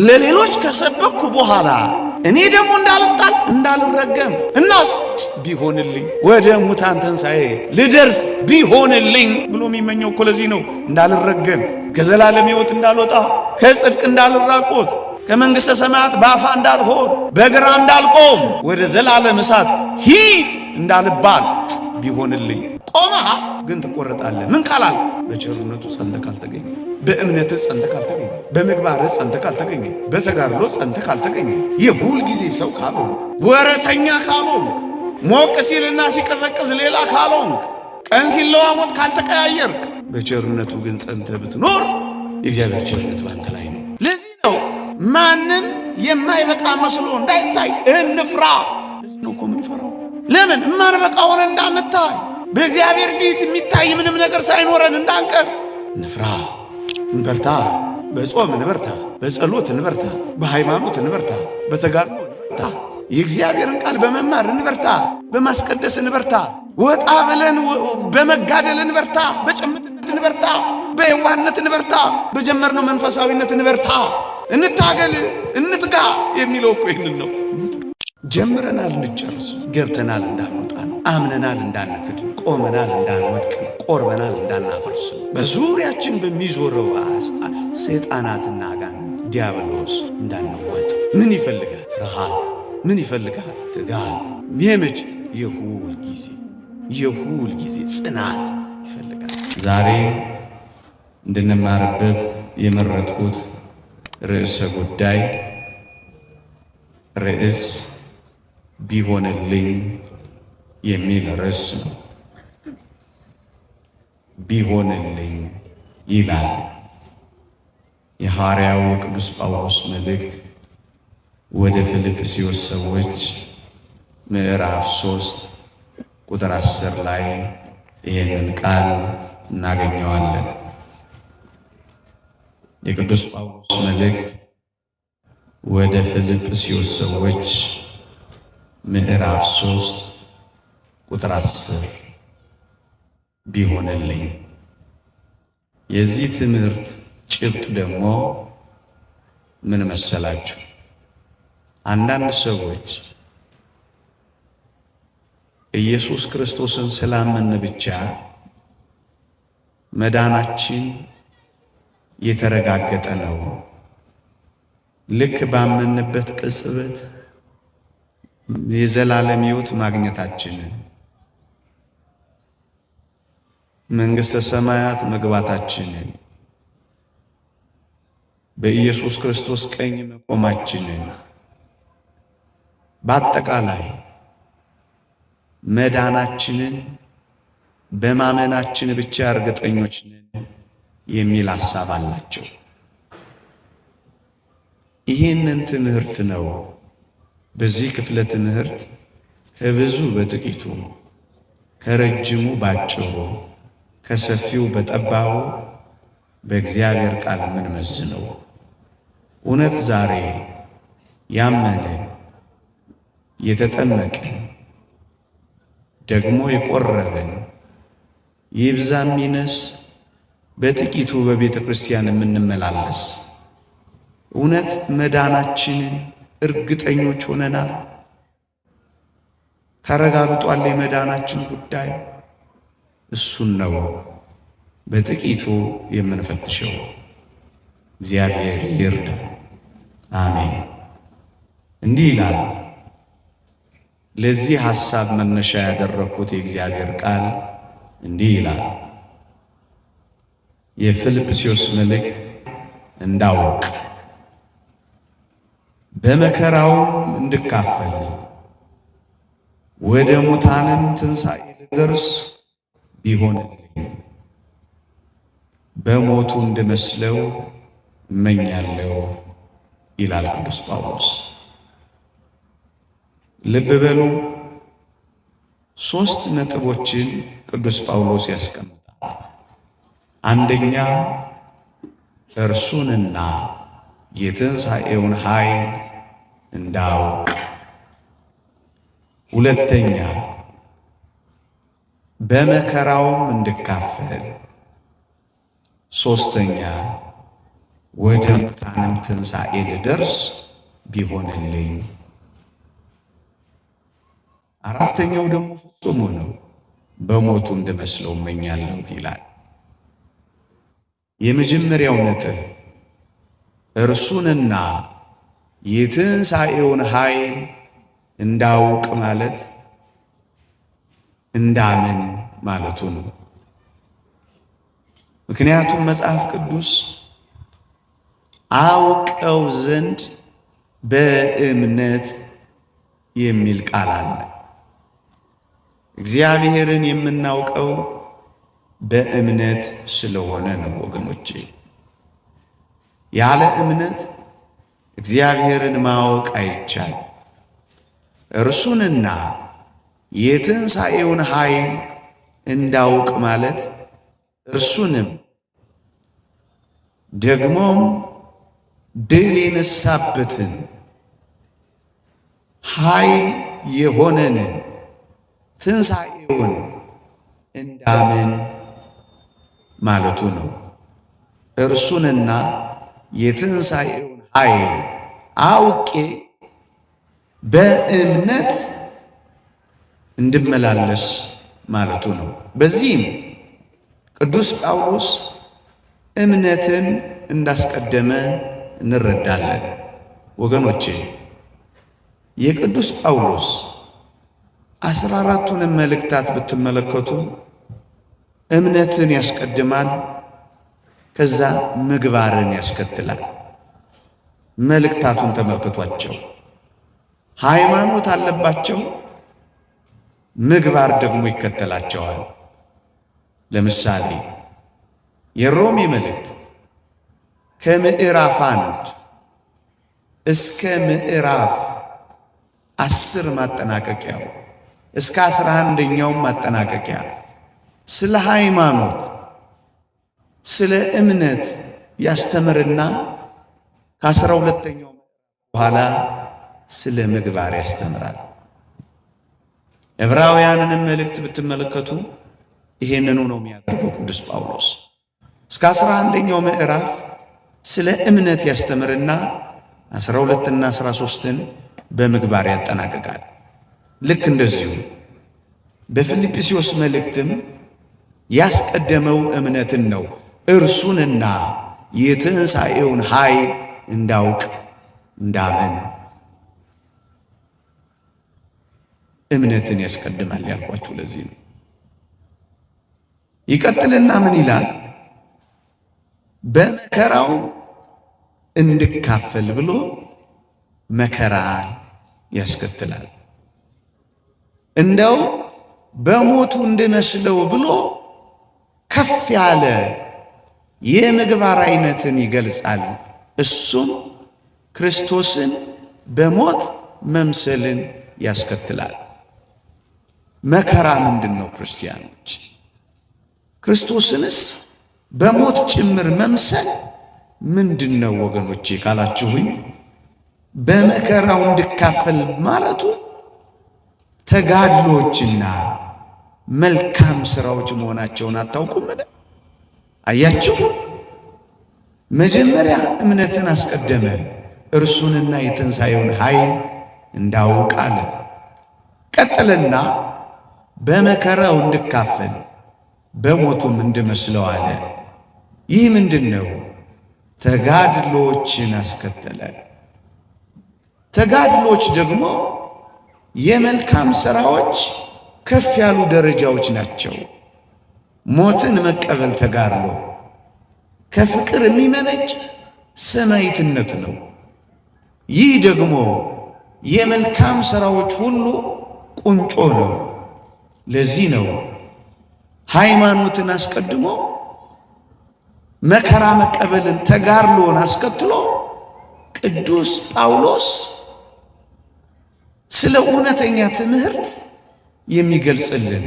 ለሌሎች ከሰበኩ በኋላ እኔ ደግሞ እንዳልጣል እንዳልረገም እናስ ቢሆንልኝ ወደ ሙታን ትንሣኤ ልደርስ ቢሆንልኝ ብሎ የሚመኘው እኮ ለዚህ ነው። እንዳልረገም፣ ከዘላለም ሕይወት እንዳልወጣ፣ ከጽድቅ እንዳልራቆት፣ ከመንግሥተ ሰማያት በአፋ እንዳልሆን፣ በግራ እንዳልቆም፣ ወደ ዘላለም እሳት ሂድ እንዳልባል ቢሆንልኝ። ቆማ ግን ትቆረጣለህ። ምን ካላል? በቸርነቱ ጸንተህ ካልተገኘ፣ በእምነትህ ጸንተህ ካልተገኘ፣ በምግባርህ ጸንተህ ካልተገኘ፣ በተጋድሎ ጸንተህ ካልተገኘ፣ የሁል ጊዜ ሰው ካልሆንክ፣ ወረተኛ ካልሆንክ፣ ሞቅ ሲልና ሲቀዘቅዝ ሌላ ካልሆንክ፣ ቀን ሲለዋወጥ ካልተቀያየርክ፣ በቸርነቱ ግን ጸንተህ ብትኖር የእግዚአብሔር ቸርነት ባንተ ላይ ነው። ለዚህ ነው ማንም የማይበቃ መስሎ እንዳይታይ እንፍራ። ለዚህ ነው እኮ ምንፈራው። ለምን? የማንበቃ ሆነ እንዳንታይ፣ በእግዚአብሔር ፊት የሚታይ ምንም ነገር ሳይኖረን እንዳንቀር እንፍራ። እንበርታ። በጾም እንበርታ፣ በጸሎት እንበርታ፣ በሃይማኖት እንበርታ፣ በተጋድሎ እንበርታ፣ የእግዚአብሔርን ቃል በመማር እንበርታ፣ በማስቀደስ እንበርታ፣ ወጣ ብለን በመጋደል እንበርታ፣ በጭምትነት እንበርታ፣ በየዋህነት እንበርታ፣ በጀመርነው መንፈሳዊነት እንበርታ፣ እንታገል፣ እንትጋ የሚለው እኮ ይህንን ነው። ጀምረናል እንጨርስ፣ ገብተናል እንዳንወጣ ነው፣ አምነናል እንዳንክድ፣ ቆመናል እንዳንወድቅ፣ ቆርበናል እንዳናፈርስ፣ በዙሪያችን በሚዞረው ሰይጣናትና አጋንንት ዲያብሎስ እንዳንወጥ። ምን ይፈልጋል? ፍርሃት። ምን ይፈልጋል? ትጋት። የመች የሁል ጊዜ ጽናት ይፈልጋል። ዛሬ እንድንማርበት የመረጥኩት ርዕሰ ጉዳይ ርዕስ ቢሆንልኝ የሚል ርዕስ ነው። ቢሆንልኝ ይላል የሐዋርያው የቅዱስ ጳውሎስ መልእክት ወደ ፊልጵስዩስ ሰዎች ምዕራፍ 3 ቁጥር 10 ላይ ይህንን ቃል እናገኘዋለን። የቅዱስ ጳውሎስ መልእክት ወደ ፊልጵስዩስ ሰዎች ምዕራፍ 3 ቁጥር 10 ቢሆንልኝ። የዚህ ትምህርት ጭብጥ ደግሞ ምን መሰላችሁ? አንዳንድ ሰዎች ኢየሱስ ክርስቶስን ስላመን ብቻ መዳናችን የተረጋገጠ ነው፣ ልክ ባመንበት ቅጽበት የዘላለም ሕይወት ማግኘታችንን፣ መንግሥተ ሰማያት መግባታችንን፣ በኢየሱስ ክርስቶስ ቀኝ መቆማችንን፣ በአጠቃላይ መዳናችንን በማመናችን ብቻ እርግጠኞች ነን የሚል ሐሳብ አላቸው። ይህንን ትምህርት ነው በዚህ ክፍለ ትምህርት ከብዙ በጥቂቱ፣ ከረጅሙ ባጭሩ፣ ከሰፊው በጠባቡ በእግዚአብሔር ቃል የምንመዝነው። እውነት ዛሬ ያመነ የተጠመቀ ደግሞ የቆረበን ይብዛም ይነስ በጥቂቱ በቤተ ክርስቲያን የምንመላለስ እውነት መዳናችንን እርግጠኞች ሆነናል? ተረጋግጧል የመዳናችን ጉዳይ? እሱን ነው በጥቂቱ የምንፈትሸው። እግዚአብሔር ይርዳ። አሜን። እንዲህ ይላል። ለዚህ ሐሳብ መነሻ ያደረኩት የእግዚአብሔር ቃል እንዲህ ይላል። የፊልጵስዩስ መልእክት እንዳውቅ በመከራውም እንድካፈል ወደ ሙታንም ትንሣኤ ልደርስ ቢሆንልኝ በሞቱ እንድመስለው እመኛለሁ ይላል ቅዱስ ጳውሎስ። ልብ በሉ፣ 3 ነጥቦችን ቅዱስ ጳውሎስ ያስቀምጣል። አንደኛ እርሱንና የትንሣኤውን ኃይል እንዳውቅ፣ ሁለተኛ በመከራውም እንድካፈል፣ ሶስተኛ ወደ ሙታንም ትንሣኤ ልደርስ ቢሆንልኝ። አራተኛው ደግሞ ፍጹም ነው፣ በሞቱ እንድመስለው እመኛለሁ ይላል። የመጀመሪያው ነጥብ እርሱንና የትንሣኤውን ኃይል እንዳውቅ ማለት እንዳምን ማለቱ ነው። ምክንያቱም መጽሐፍ ቅዱስ አውቀው ዘንድ በእምነት የሚል ቃል አለ። እግዚአብሔርን የምናውቀው በእምነት ስለሆነ ነው ወገኖቼ። ያለ እምነት እግዚአብሔርን ማወቅ አይቻልም። እርሱንና የትንሣኤውን ኃይል እንዳውቅ ማለት እርሱንም ደግሞም ድል የነሳበትን ኃይል የሆነንን ትንሣኤውን እንዳምን ማለቱ ነው። እርሱንና የትንሣኤውን ኃይል አውቄ በእምነት እንድመላለስ ማለቱ ነው። በዚህም ቅዱስ ጳውሎስ እምነትን እንዳስቀደመ እንረዳለን። ወገኖቼ የቅዱስ ጳውሎስ 14ቱንም መልእክታት ብትመለከቱ እምነትን ያስቀድማል፣ ከዛ ምግባርን ያስከትላል። መልእክታቱን ተመልከቷቸው። ሃይማኖት አለባቸው፣ ምግባር ደግሞ ይከተላቸዋል። ለምሳሌ የሮሜ መልእክት ከምዕራፍ 1 እስከ ምዕራፍ 10 ማጠናቀቂያው እስከ 11ኛው ማጠናቀቂያ ስለ ሃይማኖት ስለ እምነት ያስተምርና ከ12ኛው በኋላ ስለ ምግባር ያስተምራል። ዕብራውያንንም መልእክት ብትመለከቱ ይሄንኑ ነው የሚያደርገው ቅዱስ ጳውሎስ። እስከ 11ኛው ምዕራፍ ስለ እምነት ያስተምርና 12 እና 13ን በምግባር ያጠናቅቃል። ልክ እንደዚሁ በፊልጵስዩስ መልእክትም ያስቀደመው እምነትን ነው። እርሱንና የትንሣኤውን ኃይል እንዳውቅ እንዳምን እምነትን ያስቀድማል ያልኳችሁ ለዚህ ነው። ይቀጥልና ምን ይላል? በመከራው እንድካፈል ብሎ መከራን ያስከትላል። እንደው በሞቱ እንድመስለው ብሎ ከፍ ያለ የምግባር አይነትን ይገልጻል። እሱም ክርስቶስን በሞት መምሰልን ያስከትላል። መከራ ምንድን ነው ክርስቲያኖች? ክርስቶስንስ በሞት ጭምር መምሰል ምንድን ነው ወገኖቼ ካላችሁኝ፣ በመከራው እንድካፈል ማለቱ ተጋድሎችና መልካም ሥራዎች መሆናቸውን አታውቁምን? አያችሁ፣ መጀመሪያ እምነትን አስቀደመ፣ እርሱንና የትንሣኤውን ኃይል እንዳውቅ አለ። ቀጠለና በመከራው እንድካፈል በሞቱም እንድመስለው አለ። ይህ ምንድን ነው? ተጋድሎችን አስከተለ። ተጋድሎች ደግሞ የመልካም ሥራዎች ከፍ ያሉ ደረጃዎች ናቸው። ሞትን መቀበል ተጋድሎ ከፍቅር የሚመነጭ ሰማዕትነት ነው። ይህ ደግሞ የመልካም ሥራዎች ሁሉ ቁንጮ ነው። ለዚህ ነው ሃይማኖትን አስቀድሞ መከራ መቀበልን ተጋድሎን አስከትሎ ቅዱስ ጳውሎስ ስለ እውነተኛ ትምህርት የሚገልጽልን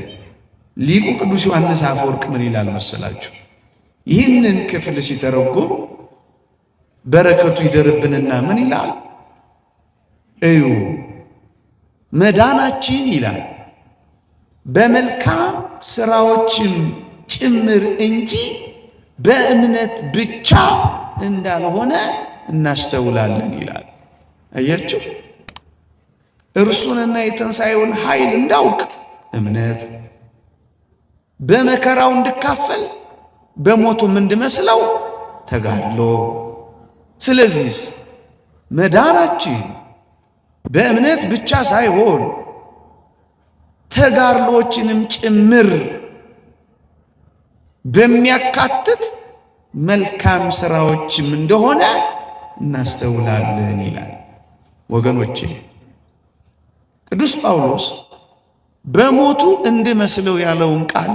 ሊቁ ቅዱስ ዮሐንስ አፈወርቅ ምን ይላል መሰላችሁ? ይህንን ክፍል ሲተረጎም በረከቱ ይደርብንና ምን ይላል? እዩ መዳናችን ይላል በመልካም ሥራዎችም ጭምር እንጂ በእምነት ብቻ እንዳልሆነ እናስተውላለን ይላል። አያችሁ፣ እርሱንና የትንሣኤውን ኃይል እንዳውቅ እምነት፣ በመከራው እንድካፈል በሞቱም እንድመስለው ተጋድሎ። ስለዚህ መዳናችን በእምነት ብቻ ሳይሆን ተጋድሎችንም ጭምር በሚያካትት መልካም ሥራዎችም እንደሆነ እናስተውላለን ይላል። ወገኖቼ ቅዱስ ጳውሎስ በሞቱ እንድመስለው ያለውን ቃል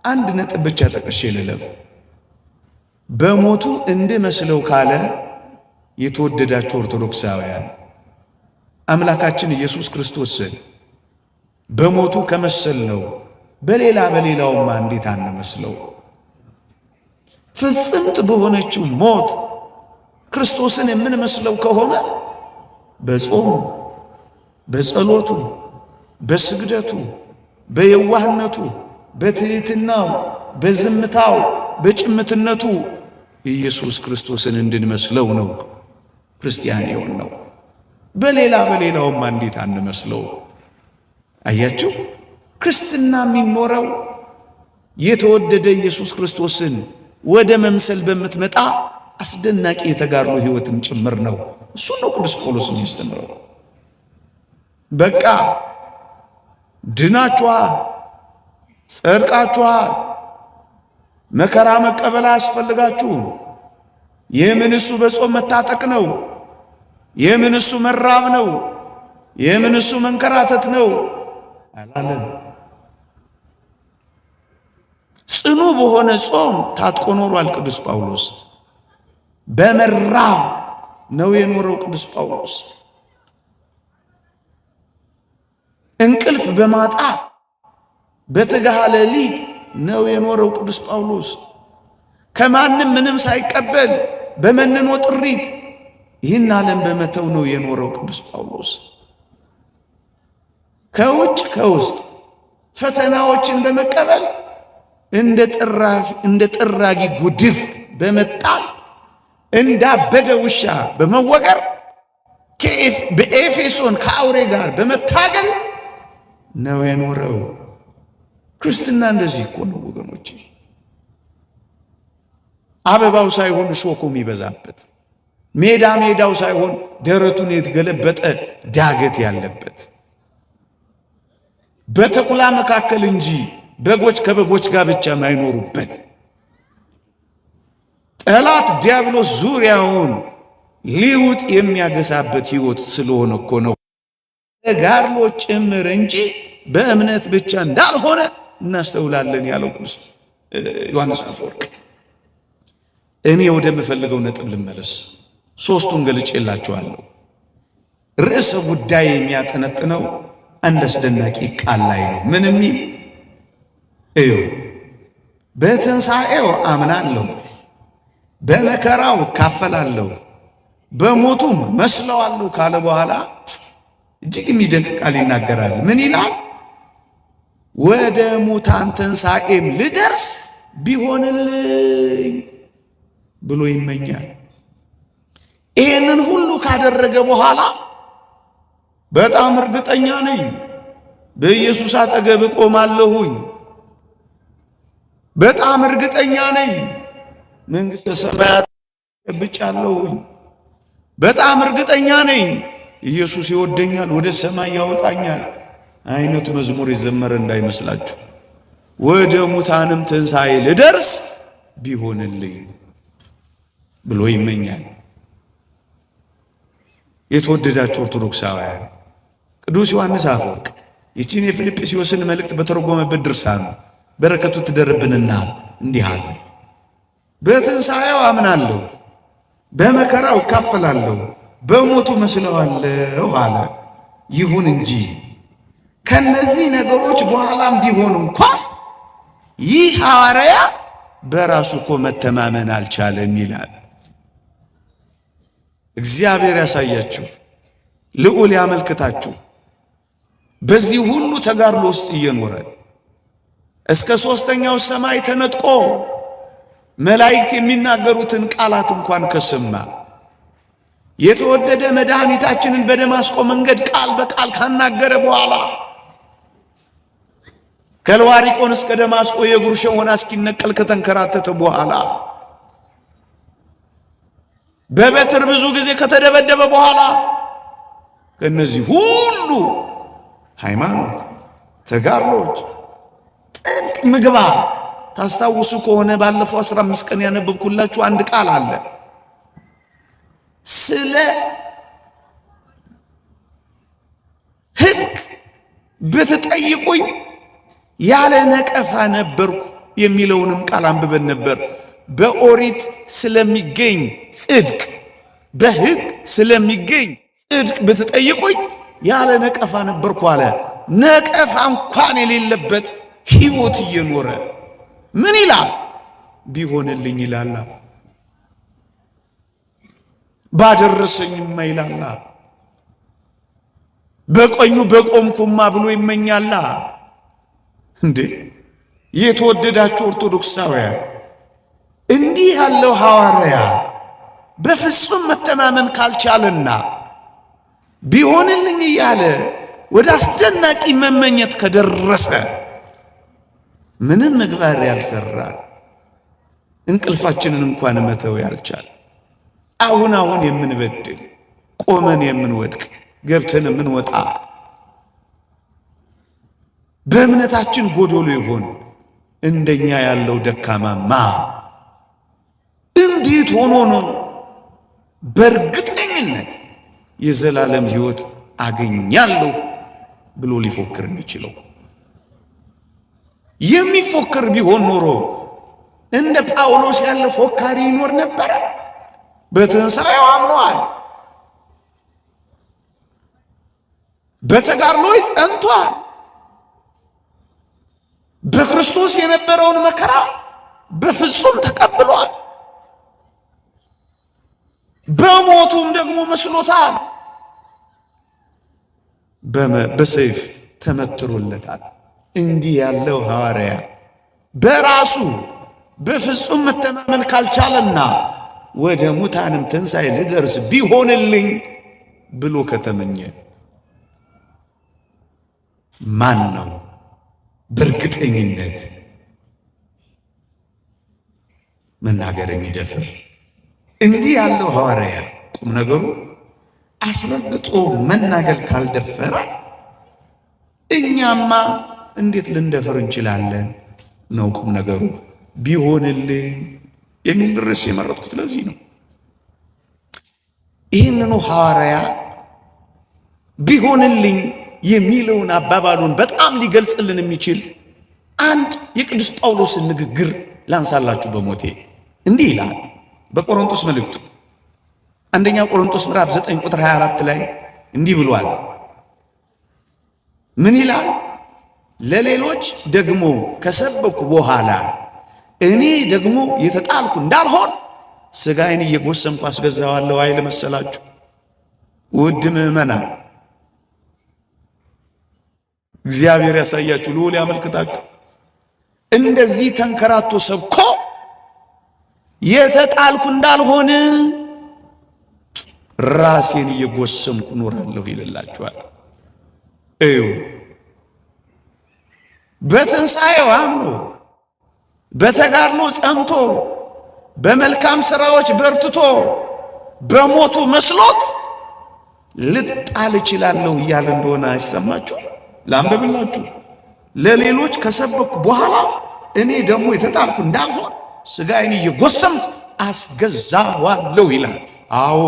አንድ ነጥብ ብቻ ጠቅሼ ልለፍ። በሞቱ እንድመስለው ካለ የተወደዳችሁ ኦርቶዶክሳውያን አምላካችን ኢየሱስ ክርስቶስን በሞቱ ከመሰልነው በሌላውማ እንዴት አንመስለው? ፍጽምት በሆነችው ሞት ክርስቶስን የምንመስለው ከሆነ በጾሙ፣ በጸሎቱ፣ በስግደቱ፣ በየዋህነቱ፣ በትሕትናው፣ በዝምታው፣ በጭምትነቱ ኢየሱስ ክርስቶስን እንድንመስለው ነው ክርስቲያን የሆን ነው። በሌላውማ እንዴት አንመስለው? አያችሁ፣ ክርስትና የሚኖረው የተወደደ ኢየሱስ ክርስቶስን ወደ መምሰል በምትመጣ አስደናቂ የተጋድሎ ሕይወትም ጭምር ነው። እሱ ነው ቅዱስ ጳውሎስ የሚያስተምረው። በቃ ድናችኋል፣ ጸድቃችኋል፣ መከራ መቀበል አያስፈልጋችሁም። የምን እሱ በጾም መታጠቅ ነው? የምን እሱ መራብ ነው? የምን እሱ መንከራተት ነው አላለም። ጽኑ በሆነ ጾም ታጥቆ ኖሯል ቅዱስ ጳውሎስ። በመራብ ነው የኖረው ቅዱስ ጳውሎስ። እንቅልፍ በማጣት በትጋሃ ሌሊት ነው የኖረው ቅዱስ ጳውሎስ። ከማንም ምንም ሳይቀበል በመንኖ ጥሪት ይህን ዓለም በመተው ነው የኖረው ቅዱስ ጳውሎስ። ከውጭ ከውስጥ ፈተናዎችን በመቀበል እንደ ጥራጊ ጉድፍ በመጣል እንዳበደ ውሻ በመወገር በኤፌሶን ከአውሬ ጋር በመታገል ነው የኖረው። ክርስትና እንደዚህ እኮ ነው ወገኖች። አበባው ሳይሆን እሾኩ የሚበዛበት፣ ሜዳው ሳይሆን ደረቱን የተገለበጠ ዳገት ያለበት፣ በተኩላ መካከል እንጂ በጎች ከበጎች ጋር ብቻ ማይኖሩበት፣ ጠላት ዲያብሎስ ዙሪያውን ሊውጥ የሚያገሳበት ሕይወት ስለሆነ እኮ ነው ተጋድሎ ጭምር እንጂ በእምነት ብቻ እንዳልሆነ እናስተውላለን ያለው ቅዱስ ዮሐንስ አፈወርቅ። እኔ ወደምፈልገው ነጥብ ልመለስ። ሦስቱን ገልጬላችኋለሁ። ርዕሰ ጉዳይ የሚያጠነጥነው አንድ አስደናቂ ቃል ላይ ነው። ምን የሚል እዩ? በትንሣኤው አምናለሁ፣ በመከራው እካፈላለሁ፣ በሞቱም መስለዋለሁ ካለ በኋላ እጅግ የሚደንቅ ቃል ይናገራል። ምን ይላል? ወደ ሙታን ትንሣኤም ልደርስ ቢሆንልኝ ብሎ ይመኛል። ይህንን ሁሉ ካደረገ በኋላ በጣም እርግጠኛ ነኝ በኢየሱስ አጠገብ እቆማለሁኝ፣ በጣም እርግጠኛ ነኝ መንግሥተ ሰማያት ገብቻለሁኝ፣ በጣም እርግጠኛ ነኝ ኢየሱስ ይወደኛል፣ ወደ ሰማይ ያወጣኛል አይነቱ መዝሙር የዘመረ እንዳይመስላችሁ። ወደ ሙታንም ትንሣኤ ልደርስ ቢሆንልኝ ብሎ ይመኛል። የተወደዳችሁ ኦርቶዶክሳውያን ቅዱስ ዮሐንስ አፈወርቅ ይህችን የፊልጵስዩስን መልእክት በተረጎመበት ድርሳኑ በረከቱ ትደርብንና እንዲህ አለ። በትንሣኤው አምናለሁ፣ በመከራው እካፈላለሁ፣ በሞቱ መስለዋለሁ አለ። ይሁን እንጂ ከነዚህ ነገሮች በኋላም ቢሆን እንኳ ይህ ሐዋርያ በራሱ እኮ መተማመን አልቻለም ይላል። እግዚአብሔር ያሳያችሁ፣ ልዑል ያመልክታችሁ። በዚህ ሁሉ ተጋድሎ ውስጥ እየኖረ እስከ ሦስተኛው ሰማይ ተነጥቆ መላእክት የሚናገሩትን ቃላት እንኳን ከሰማ የተወደደ መድኃኒታችንን በደማስቆ መንገድ ቃል በቃል ካናገረ በኋላ ከልዋሪቆን እስከ ደማስቆ የእግሩ ሸሆና እስኪነቀል ከተንከራተተ በኋላ በበትር ብዙ ጊዜ ከተደበደበ በኋላ ከነዚህ ሁሉ ሃይማኖት፣ ተጋድሎች፣ ጥልቅ ምግባር ታስታውሱ ከሆነ ባለፈው 15 ቀን ያነበብኩላችሁ አንድ ቃል አለ። ስለ ሕግ ብትጠይቁኝ ያለ ነቀፋ ነበርኩ የሚለውንም ቃል አንብበን ነበር። በኦሪት ስለሚገኝ ጽድቅ፣ በሕግ ስለሚገኝ ጽድቅ ብትጠይቁኝ ያለ ነቀፋ ነበርኩ አለ። ነቀፋ እንኳን የሌለበት ሕይወት እየኖረ ምን ይላል? ቢሆንልኝ ይላል። ባደረሰኝማ ይላል። በቀኙ በቆምኩማ ብሎ ይመኛላ። እንዴ የተወደዳችሁ ኦርቶዶክሳውያን፣ እንዲህ ያለው ሐዋርያ በፍጹም መተማመን ካልቻለና ቢሆንልኝ እያለ ወደ አስደናቂ መመኘት ከደረሰ ምንም ምግባር ያልሰራል፣ እንቅልፋችንን እንኳን መተው ያልቻል፣ አሁን የምንበድል፣ ቆመን የምንወድቅ፣ ገብተን የምንወጣ፣ በእምነታችን ጎዶሎ ይሆን እንደኛ ያለው ደካማማ እንዴት ሆኖ ነው በእርግጠኝነት የዘላለም ሕይወት አገኛለሁ ብሎ ሊፎክር የሚችለው? የሚፎክር ቢሆን ኖሮ እንደ ጳውሎስ ያለ ፎካሪ ይኖር ነበረ። በትንሣኤው አምኗል፣ በተጋድሎች ጸንቷል፣ በክርስቶስ የነበረውን መከራ በፍጹም ተቀብሏል፣ በሞቱም ደግሞ መስሎታል፣ በሰይፍ ተመትሮለታል። እንዲህ ያለው ሐዋርያ በራሱ በፍጹም መተማመን ካልቻለና ወደ ሙታንም ትንሣኤ ልደርስ ቢሆንልኝ ብሎ ከተመኘ ማን ነው በእርግጠኝነት መናገር የሚደፍር? እንዲህ ያለው ሐዋርያ ቁም ነገሩ አስረግጦ መናገር ካልደፈረ እኛማ እንዴት ልንደፍር እንችላለን ነው ቁም ነገሩ። ቢሆንልኝ የሚል ርዕስ የመረጥኩት ለዚህ ነው። ይህንኑ ሐዋርያ ቢሆንልኝ የሚለውን አባባሉን በጣም ሊገልጽልን የሚችል አንድ የቅዱስ ጳውሎስን ንግግር ላንሳላችሁ በሞቴ። እንዲህ ይላል በቆሮንቶስ መልእክቱ አንደኛ ቆሮንቶስ ምዕራፍ 9 ቁጥር 24 ላይ እንዲህ ብሏል። ምን ይላል? ለሌሎች ደግሞ ከሰበኩ በኋላ እኔ ደግሞ የተጣልኩ እንዳልሆን ሥጋዬን እየጎሰምኩ አስገዛዋለሁ አይል መሰላችሁ? ውድ ምዕመናን እግዚአብሔር ያሳያችሁ፣ ልዑል ያመልክታችሁ። እንደዚህ ተንከራቶ ሰብኮ የተጣልኩ እንዳልሆን ራሴን እየጎሰምኩ ኖራለሁ ይልላችኋል። እዩ በትንሣኤው አምኖ በተጋድሎ ጸንቶ በመልካም ሥራዎች በርትቶ በሞቱ መስሎት ልጣል እችላለሁ እያለ እንደሆነ አይሰማችሁ? ላንብብላችሁ። ለሌሎች ከሰበኩ በኋላ እኔ ደግሞ የተጣልኩ እንዳልሆን ሥጋዬን እየጎሰምኩ አስገዛዋለሁ ይላል። አዎ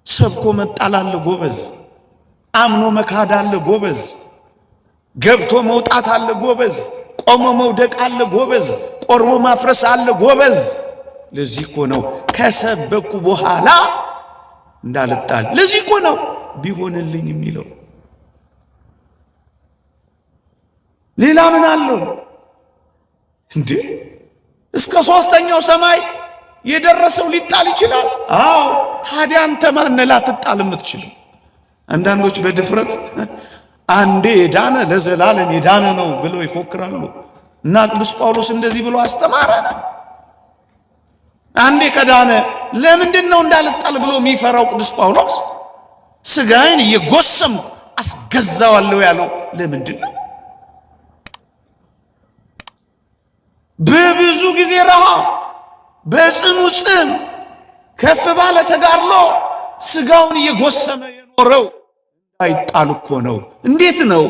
ሰብኮ መጣል አለ ጎበዝ፣ አምኖ መካድ አለ ጎበዝ፣ ገብቶ መውጣት አለ ጎበዝ፣ ቆሞ መውደቅ አለ ጎበዝ፣ ቆርቦ ማፍረስ አለ ጎበዝ። ለዚህ እኮ ነው ከሰበኩ በኋላ እንዳልጣል። ለዚህ እኮ ነው ቢሆንልኝ የሚለው። ሌላ ምን አለው እንዴ? እስከ ሦስተኛው ሰማይ የደረሰው ሊጣል ይችላል። አዎ ታዲያ አንተ ማነህ ላትጣል የምትችለው? አንዳንዶች በድፍረት አንዴ የዳነ ለዘላለም የዳነ ነው ብለው ይፎክራሉ። እና ቅዱስ ጳውሎስ እንደዚህ ብሎ አስተማረን። አንዴ ከዳነ ለምንድነው እንዳልጣል ብሎ የሚፈራው ቅዱስ ጳውሎስ? ስጋዬን እየጎሰምኩ አስገዛዋለሁ ያለው ለምንድነው? በብዙ ጊዜ ረሃብ፣ በጽኑ ጽም፣ ከፍ ባለ ተጋድሎ ስጋውን እየጎሰመ የኖረው አይጣል እኮ ነው። እንዴት ነው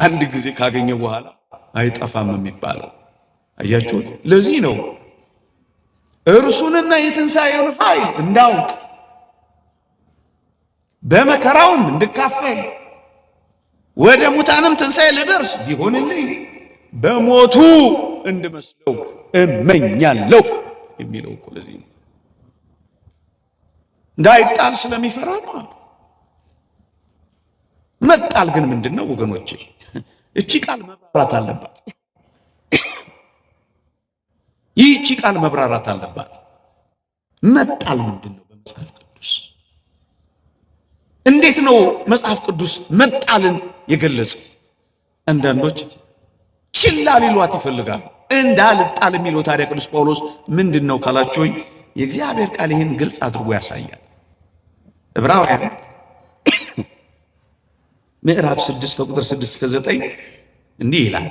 አንድ ጊዜ ካገኘ በኋላ አይጠፋም የሚባለው? አያችሁት? ለዚህ ነው እርሱንና የትንሣኤውን ኃይል እንዳውቅ በመከራውም እንድካፈል ወደ ሙታንም ትንሣኤ ልደርስ ቢሆንልኝ በሞቱ እንድመስለው እመኛለሁ የሚለው እኮ ለዚህ ነው። እንዳይጣል ስለሚፈራ ነው። መጣል ግን ምንድነው ወገኖቼ? እቺ ቃል መብራራት አለባት። ይህቺ ቃል መብራራት አለባት። መጣል ምንድነው? በመጽሐፍ ቅዱስ እንዴት ነው መጽሐፍ ቅዱስ መጣልን የገለጸ? አንዳንዶች ችላ ሊሏት ይፈልጋል። እንዳልጣል የሚለው ታዲያ ቅዱስ ጳውሎስ ምንድነው ካላችሁኝ፣ የእግዚአብሔር ቃል ይህን ግልጽ አድርጎ ያሳያል። ዕብራውያን ምዕራፍ 6 ከቁጥር 6 እስከ 9 እንዲህ ይላል።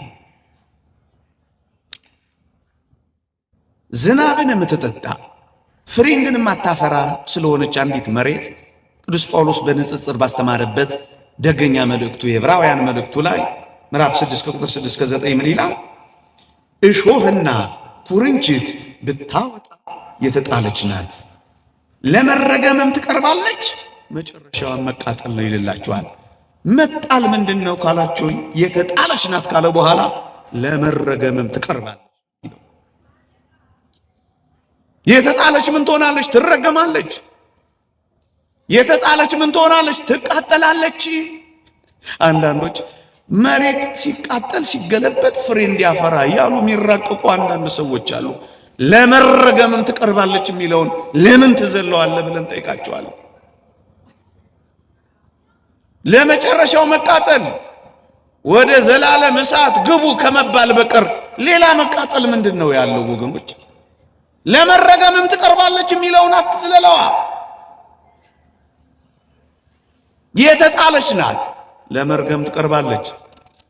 ዝናብን የምትጠጣ ፍሬን ግን የማታፈራ ስለሆነች አንዲት መሬት ቅዱስ ጳውሎስ በንጽጽር ባስተማረበት ደገኛ መልእክቱ የዕብራውያን መልእክቱ ላይ ምዕራፍ 6 ከቁጥር 6 እስከ 9 ምን ይላል? እሾህና ኩርንችት ብታወጣ የተጣለች ናት፣ ለመረገምም ትቀርባለች፣ መጨረሻዋን መቃጠል ነው ይልላችኋል። መጣል ምንድነው ካላችሁ፣ የተጣለች ናት ካለ በኋላ ለመረገምም ትቀርባለች። የተጣለች ምን ትሆናለች? ትረገማለች። የተጣለች ምን ትሆናለች? ትቃጠላለች። አንዳንዶች መሬት ሲቃጠል ሲገለበጥ ፍሬ እንዲያፈራ ያሉ የሚራቀቁ አንዳንድ ሰዎች አሉ። ለመረገምም ትቀርባለች የሚለውን ለምን ትዘለዋለህ ብለን ጠይቃቸዋለሁ። ለመጨረሻው መቃጠል ወደ ዘላለም እሳት ግቡ ከመባል በቀር ሌላ መቃጠል ምንድነው ያለው ወገኖች? ለመረገምም ትቀርባለች የሚለውን አትዝለለዋ። የተጣለች ናት፣ ለመርገም ትቀርባለች።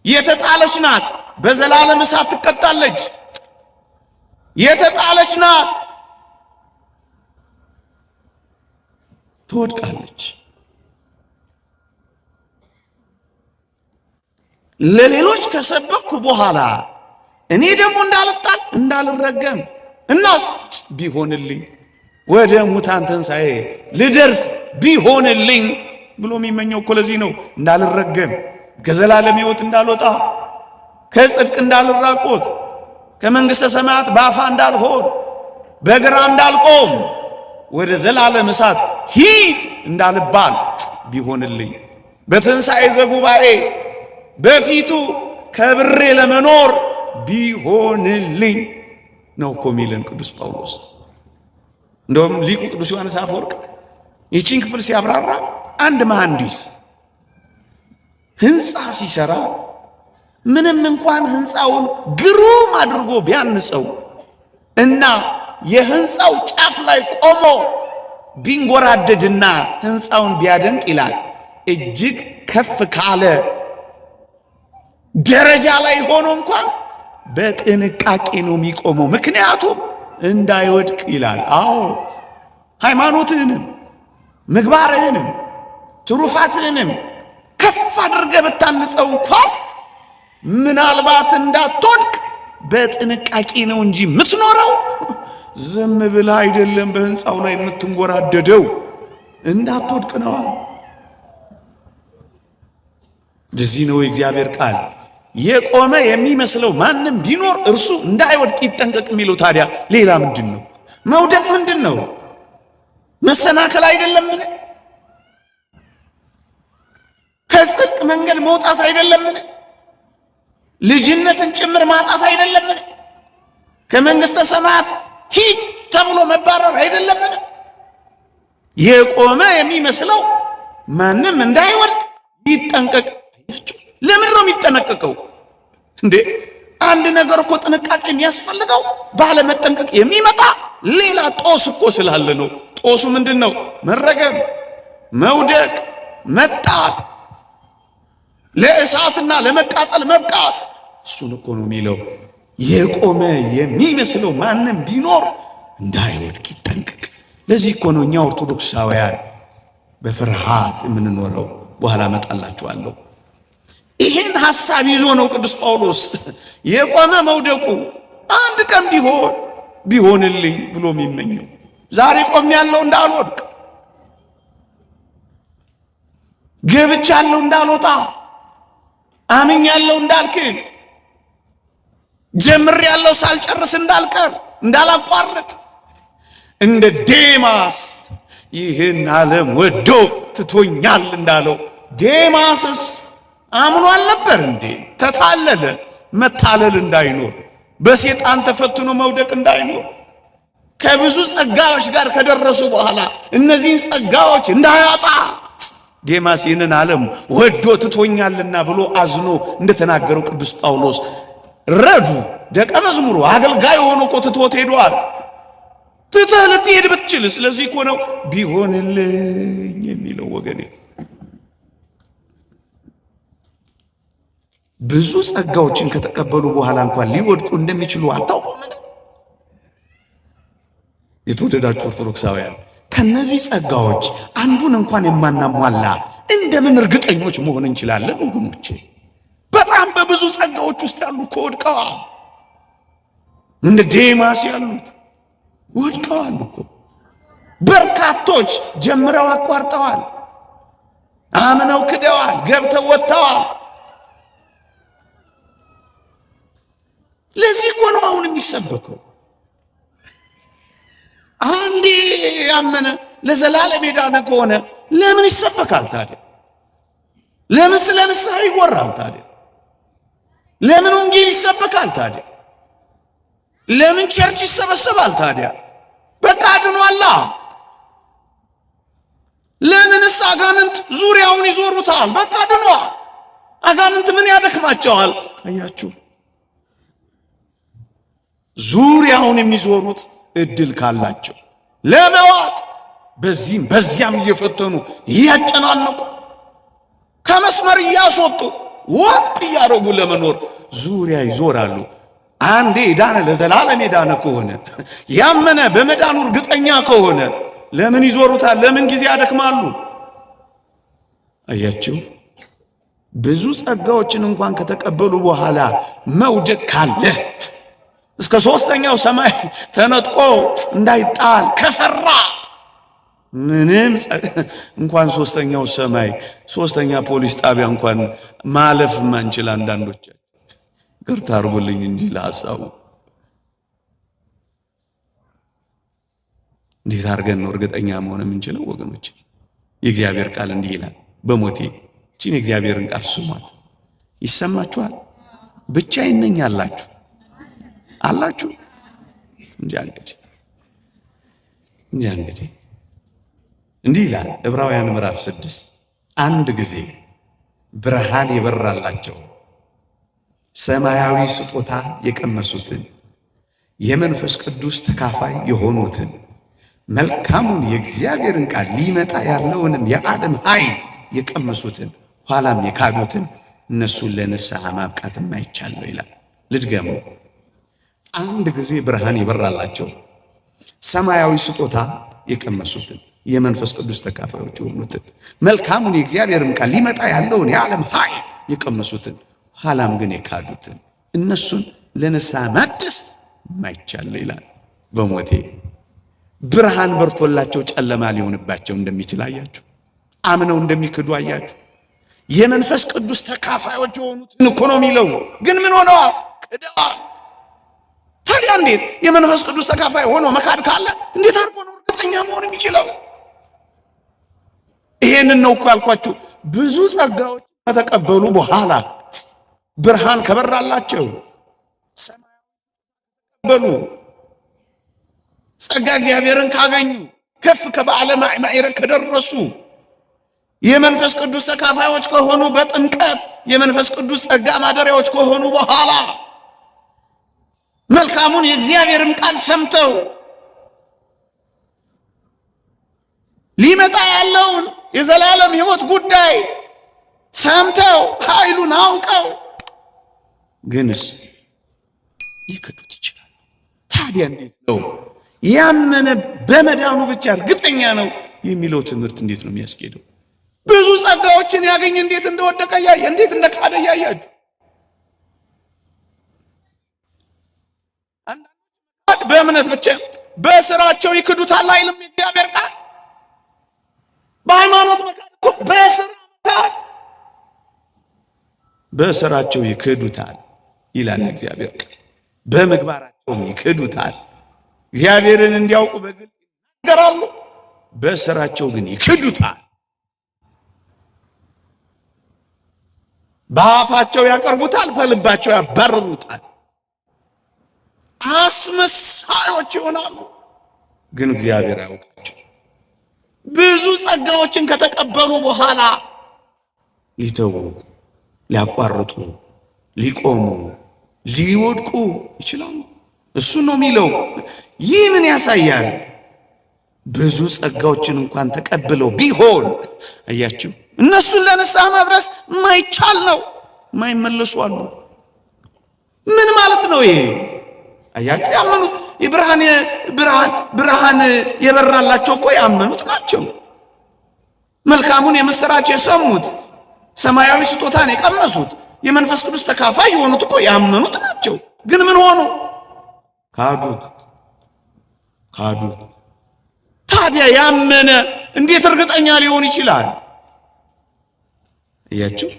የተጣለች ናት፣ በዘላለም እሳት ትቀጣለች። የተጣለች ናት፣ ትወድቃለች። ለሌሎች ከሰበኩ በኋላ እኔ ደግሞ እንዳልጣል እንዳልረገም እናስ ቢሆንልኝ ወደ ሙታን ትንሣኤ ልደርስ ቢሆንልኝ ብሎ የሚመኘው እኮ ለዚህ ነው። እንዳልረገም፣ ከዘላለም ሕይወት እንዳልወጣ፣ ከጽድቅ እንዳልራቆት፣ ከመንግሥተ ሰማያት በአፋ እንዳልሆን፣ በግራ እንዳልቆም፣ ወደ ዘላለም እሳት ሂድ እንዳልባል ቢሆንልኝ በትንሣኤ ዘጉባኤ በፊቱ ከብሬ ለመኖር ቢሆንልኝ ነው እኮ የሚለን ቅዱስ ጳውሎስ። እንደውም ሊቁ ቅዱስ ዮሐንስ አፈወርቅ ይህችን ክፍል ሲያብራራ አንድ መሐንዲስ ህንፃ ሲሰራ ምንም እንኳን ህንፃውን ግሩም አድርጎ ቢያንጸው እና የህንፃው ጫፍ ላይ ቆሞ ቢንጎራደድና ህንፃውን ቢያደንቅ ይላል እጅግ ከፍ ካለ ደረጃ ላይ ሆኖ እንኳን በጥንቃቄ ነው የሚቆመው፣ ምክንያቱም እንዳይወድቅ ይላል። አዎ ሃይማኖትህንም ምግባርህንም ትሩፋትህንም ከፍ አድርገህ ብታንጸው እንኳን ምናልባት እንዳትወድቅ በጥንቃቄ ነው እንጂ የምትኖረው ዝም ብለህ አይደለም በህንፃው ላይ የምትንጎራደደው፣ እንዳትወድቅ ነው። ለዚህ ነው የእግዚአብሔር ቃል የቆመ የሚመስለው ማንም ቢኖር እርሱ እንዳይወድቅ ይጠንቀቅ የሚለው። ታዲያ ሌላ ምንድን ነው? መውደቅ ምንድን ነው? መሰናከል አይደለምን? ከጽድቅ መንገድ መውጣት አይደለምን? ልጅነትን ጭምር ማጣት አይደለምን? ከመንግሥተ ሰማያት ሂድ ተብሎ መባረር አይደለምን? የቆመ የሚመስለው ማንም እንዳይወድቅ ይጠንቀቅ። ለምን ነው የሚጠነቀቀው እንዴ? አንድ ነገር እኮ ጥንቃቄ የሚያስፈልገው ባለመጠንቀቅ የሚመጣ ሌላ ጦስ እኮ ስላለ ነው። ጦሱ ምንድነው? መረገም፣ መውደቅ፣ መጣል፣ ለእሳትና ለመቃጠል መብቃት። እሱን እኮ ነው የሚለው። የቆመ የሚመስለው ማንም ቢኖር እንዳይወድቅ ይጠንቀቅ። ለዚህ እኮ ነው እኛ ኦርቶዶክሳውያን በፍርሃት የምንኖረው። በኋላ እመጣላችኋለሁ። ይህን ሐሳብ ይዞ ነው ቅዱስ ጳውሎስ የቆመ መውደቁ አንድ ቀን ቢሆንልኝ ብሎ የሚመኘው። ዛሬ ቆም ያለው እንዳልወድቅ፣ ገብቻለሁ እንዳልወጣ፣ አምኛለሁ እንዳልክድ፣ ጀምሬያለሁ ሳልጨርስ እንዳልቀር፣ እንዳላቋርጥ እንደ ዴማስ ይህን ዓለም ወዶ ትቶኛል እንዳለው። ዴማስስ አምኖ አልነበር እንዴ? ተታለለ። መታለል እንዳይኖር፣ በሴጣን ተፈትኖ መውደቅ እንዳይኖር፣ ከብዙ ጸጋዎች ጋር ከደረሱ በኋላ እነዚህን ጸጋዎች እንዳያጣ ዴማስ ይህንን ዓለም ወዶ ትቶኛልና ብሎ አዝኖ እንደተናገረው ቅዱስ ጳውሎስ ረዱ ደቀ መዝሙሩ አገልጋይ ሆኖ እኮ ትቶት ሄዷል። ትተህ ልትሄድ ብትችል፣ ስለዚህ እኮ ነው ቢሆንልኝ የሚለው ወገኔ። ብዙ ጸጋዎችን ከተቀበሉ በኋላ እንኳን ሊወድቁ እንደሚችሉ አታውቁምን? የተወደዳችሁ ኦርቶዶክሳውያን፣ ከነዚህ ጸጋዎች አንዱን እንኳን የማናሟላ እንደምን እርግጠኞች መሆን እንችላለን ወገኖቼ? በጣም በብዙ ጸጋዎች ውስጥ ያሉ እኮ ወድቀዋል። እንደ ዴማስ ያሉት ወድቀዋል እኮ። በርካቶች ጀምረው አቋርጠዋል፣ አምነው ክደዋል፣ ገብተው ወጥተዋል። ለዚህ እኮ ነው አሁን የሚሰበከው። አንዴ ያመነ ለዘላለም የዳነ ከሆነ ለምን ይሰበካል ታዲያ? ለምን ስለ ንስሐ ይወራል ታዲያ? ለምን ወንጌል ይሰበካል ታዲያ? ለምን ቸርች ይሰበሰባል ታዲያ? በቃ ድኗላ። ለምንስ አጋንንት ዙሪያውን ይዞሩታል? በቃ ድኗል። አጋንንት ምን ያደክማቸዋል? አያችሁ፣ ዙሪያውን የሚዞሩት እድል ካላቸው ለመዋጥ በዚህም በዚያም እየፈተኑ እያጨናነቁ ከመስመር እያስወጡ ወጥ እያደረጉ ለመኖር ዙሪያ ይዞራሉ። አንዴ የዳነ ለዘላለም የዳነ ከሆነ ያመነ በመዳኑ እርግጠኛ ከሆነ ለምን ይዞሩታል? ለምን ጊዜ ያደክማሉ? አያችሁ፣ ብዙ ጸጋዎችን እንኳን ከተቀበሉ በኋላ መውደቅ ካለ እስከ ሶስተኛው ሰማይ ተነጥቆ እንዳይጣል ከፈራ ምንም እንኳን ሶስተኛው ሰማይ ሶስተኛ ፖሊስ ጣቢያ እንኳን ማለፍ ማንችል አንዳንዶቻችን ይቅርታ አድርጉልኝ እንጂ ለሐሳቡ እንዴት አድርገን ነው እርግጠኛ መሆን የምንችለው ወገኖች? የእግዚአብሔር ቃል እንዲህ ይላል፣ በሞቴ እቺን የእግዚአብሔርን ቃል ስሟት። ይሰማችኋል? ብቻዬን ነኝ አላችሁ እንጂ እንግዲህ እንዲህ ይላል ዕብራውያን ምዕራፍ 6 አንድ ጊዜ ብርሃን የበራላቸው ሰማያዊ ስጦታ የቀመሱትን የመንፈስ ቅዱስ ተካፋይ የሆኑትን መልካሙን የእግዚአብሔርን ቃል ሊመጣ ያለውንም የዓለም ኃይል የቀመሱትን ኋላም የካዱትን እነሱን ለንስሐ ማብቃት የማይቻለው ይላል። ልድገመው። አንድ ጊዜ ብርሃን የበራላቸው ሰማያዊ ስጦታ የቀመሱትን የመንፈስ ቅዱስ ተካፋዮች የሆኑትን መልካሙን የእግዚአብሔርን ቃል ሊመጣ ያለውን የዓለም ኃይል የቀመሱትን ኋላም ግን የካዱትን እነሱን ለንስሐ ማደስ የማይቻለው ይላል። በሞቴ ብርሃን በርቶላቸው ጨለማ ሊሆንባቸው እንደሚችል አያችሁ። አምነው እንደሚክዱ አያችሁ። የመንፈስ ቅዱስ ተካፋዮች የሆኑትን እኮ ነው የሚለው። ግን ምን ሆነዋል? ክደዋል። ታዲያ እንዴት የመንፈስ ቅዱስ ተካፋይ ሆኖ መካድ ካለ እንዴት አድርጎ ነው እርግጠኛ መሆን የሚችለው? ይሄንን ነው እኮ ያልኳችሁ። ብዙ ጸጋዎች ከተቀበሉ በኋላ ብርሃን ከበራላቸው ሰማያዊ ተቀበሉ፣ ጸጋ እግዚአብሔርን ካገኙ፣ ከፍ ከባለ ማዕረግ ከደረሱ፣ የመንፈስ ቅዱስ ተካፋዮች ከሆኑ፣ በጥምቀት የመንፈስ ቅዱስ ጸጋ ማደሪያዎች ከሆኑ በኋላ መልካሙን የእግዚአብሔርን ቃል ሰምተው ሊመጣ ያለውን የዘላለም ሕይወት ጉዳይ ሰምተው ኃይሉን አውቀው ግንስ ሊክዱት ይችላል። ታዲያ እንዴት ነው ያመነ በመዳኑ ብቻ እርግጠኛ ነው የሚለው ትምህርት እንዴት ነው የሚያስኬደው? ብዙ ጸጋዎችን ያገኝ እንዴት እንደወደቀ ያየ እንዴት እንደካደ ያያችሁ። አንዳንዶች በእምነት ብቻ በስራቸው ይክዱታል አይልም የእግዚአብሔር ቃል። በሃይማኖት መካድ እኮ በስራ መካድ፣ በስራቸው ይክዱታል ይላል እግዚአብሔር ቃል። በምግባራቸውም ይክዱታል። እግዚአብሔርን እንዲያውቁ በግልጽ ይናገራሉ፣ በስራቸው ግን ይክዱታል። በአፋቸው ያቀርቡታል፣ በልባቸው ያባርሩታል። አስመሳዮች ይሆናሉ፣ ግን እግዚአብሔር ያውቃቸው። ብዙ ጸጋዎችን ከተቀበሉ በኋላ ሊተዉ፣ ሊያቋርጡ፣ ሊቆሙ፣ ሊወድቁ ይችላሉ። እሱ ነው የሚለው። ይህ ምን ያሳያል? ብዙ ጸጋዎችን እንኳን ተቀብለው ቢሆን አያችሁ፣ እነሱን ለንስሐ ማድረስ ማይቻል ነው። ማይመለሱ አሉ። ምን ማለት ነው ይሄ? አያችሁ፣ ያመኑት ብርሃን የበራላቸው እኮ ያመኑት ናቸው። መልካሙን የምስራች የሰሙት፣ ሰማያዊ ስጦታን የቀመሱት፣ የመንፈስ ቅዱስ ተካፋይ የሆኑት እኮ ያመኑት ናቸው። ግን ምን ሆኑ? ካዱት። ታዲያ ያመነ እንዴት እርግጠኛ ሊሆን ይችላል? እያችሁ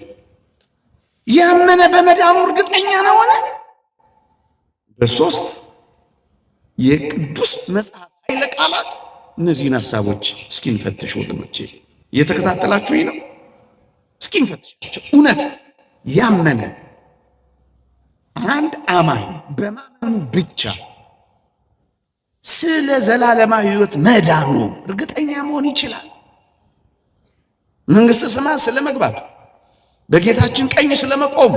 ያመነ በመዳኑ እርግጠኛ ነው ሆነ። በሶስት የቅዱስ መጽሐፍ ኃይለ ቃላት እነዚህን ሐሳቦች እስኪ እንፈትሽ ወገኖቼ። እየተከታተላችሁኝ ነው? እስኪ እንፈትሻቸው። እውነት ያመነ አንድ አማኝ በማመኑ ብቻ ስለ ዘላለማዊ ሕይወት መዳኑ እርግጠኛ መሆን ይችላል። መንግሥተ ሰማያት ስለመግባቱ፣ በጌታችን ቀኝ ስለመቆሙ፣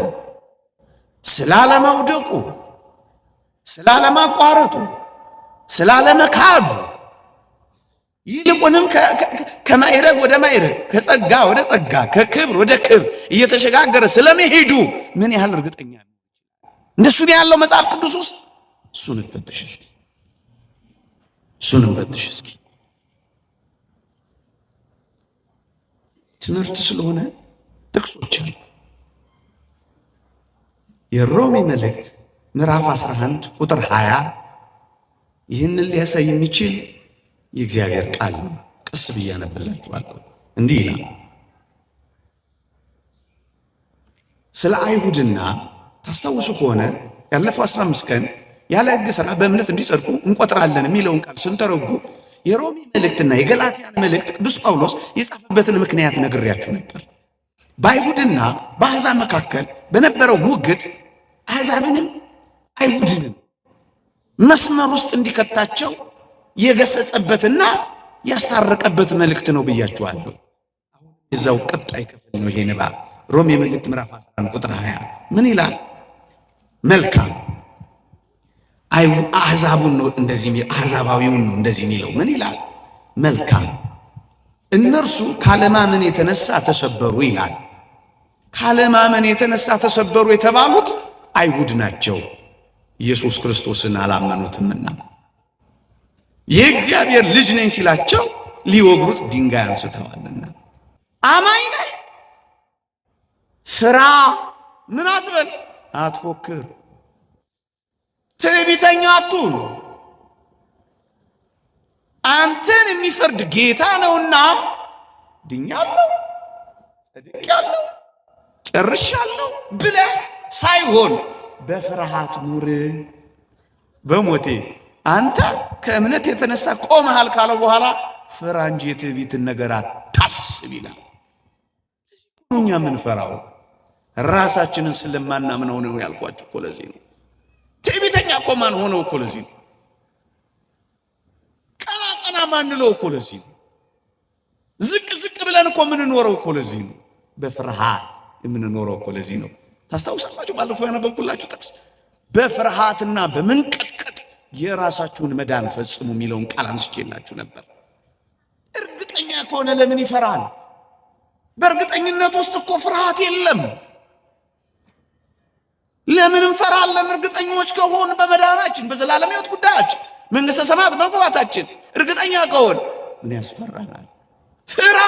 ስላለመውደቁ፣ ስላለማቋረጡ፣ ስላለመካዱ፣ ይልቁንም ከማዕረግ ወደ ማዕረግ፣ ከጸጋ ወደ ጸጋ፣ ከክብር ወደ ክብር እየተሸጋገረ ስለመሄዱ ምን ያህል እርግጠኛ ነው? እንደሱ ያለው መጽሐፍ ቅዱስ ውስጥ እሱን እንፈትሽ እስኪ። ትምህርት ስለሆነ ጥቅሶች አሉ። የሮሜ መልእክት ምዕራፍ 11 ቁጥር 20 ይህንን ሊያሳይ የሚችል የእግዚአብሔር ቃል ነው። ቀስ ብዬ አነብላችኋለሁ። እንዲህ ይላል፣ ስለ አይሁድና ታስታውሱ ከሆነ ያለፈው 15 ቀን ያለ ሕግ ሥራ በእምነት እንዲጸድቁ እንቆጥራለን የሚለውን ቃል ስንተረጉም የሮሜ መልእክትና የገላትያን መልእክት ቅዱስ ጳውሎስ የጻፈበትን ምክንያት ነግሬያችሁ ነበር። በአይሁድና በአሕዛብ መካከል በነበረው ሙግት አሕዛብንም አይሁድንም መስመር ውስጥ እንዲከታቸው የገሰጸበትና ያስታረቀበት መልእክት ነው ብያችኋለሁ። የዛው ቀጣይ ክፍል ነው ይሄ ንባብ። ሮሜ መልእክት ምዕራፍ 11 ቁጥር 20 ምን ይላል? መልካም አሕዛቡን ነው እንደዚህ የሚለው፣ አሕዛባዊውን ነው እንደዚህ የሚለው። ምን ይላል? መልካም እነርሱ ካለማመን የተነሳ ተሰበሩ ይላል። ካለማመን የተነሳ ተሰበሩ የተባሉት አይሁድ ናቸው፣ ኢየሱስ ክርስቶስን አላመኑትምና። የእግዚአብሔር ልጅ ነኝ ሲላቸው ሊወግሩት ድንጋይ አንስተዋልና። አማኝ ነህ ፍራ፣ ምን አትበል፣ አትፎክር፣ ትዕቢተኛ አትሁን። አንተን የሚፈርድ ጌታ ነውና ድኛለሁ፣ ጸድቄአለሁ፣ ጨርሻለሁ ብለህ ሳይሆን በፍርሃት ኑር። በሞቴ አንተ ከእምነት የተነሳ ቆመሃል ካለው በኋላ ፍራ እንጂ የትዕቢትን ነገር አታስብ ይላል። እኛ የምንፈራው ራሳችንን ስለማናምነው ነው ያልኳችሁ እኮ ለዚህ ነው። ትዕቢተኛ እኮ ማን ሆነው እኮ ለዚህ ነው። ቀና ቀና ማንለው እኮ ለዚህ ነው። ዝቅ ዝቅ ብለን እኮ የምንኖረው እኮ ለዚህ ነው። በፍርሃት የምንኖረው እኮ ለዚህ ነው። ታስታውሳላችሁ ባለፈው ያነበብኩላችሁ ጥቅስ በፍርሃትና በመንቀጥቀጥ የራሳችሁን መዳን ፈጽሙ የሚለውን ቃል አንስቼላችሁ ነበር። እርግጠኛ ከሆነ ለምን ይፈራል? በእርግጠኝነት ውስጥ እኮ ፍርሃት የለም። ለምን እንፈራለን? እርግጠኞች ከሆን በመዳናችን፣ በዘላለም ሕይወት ጉዳያችን፣ መንግሥተ ሰማያት መግባታችን እርግጠኛ ከሆን ምን ያስፈራናል? ፍራ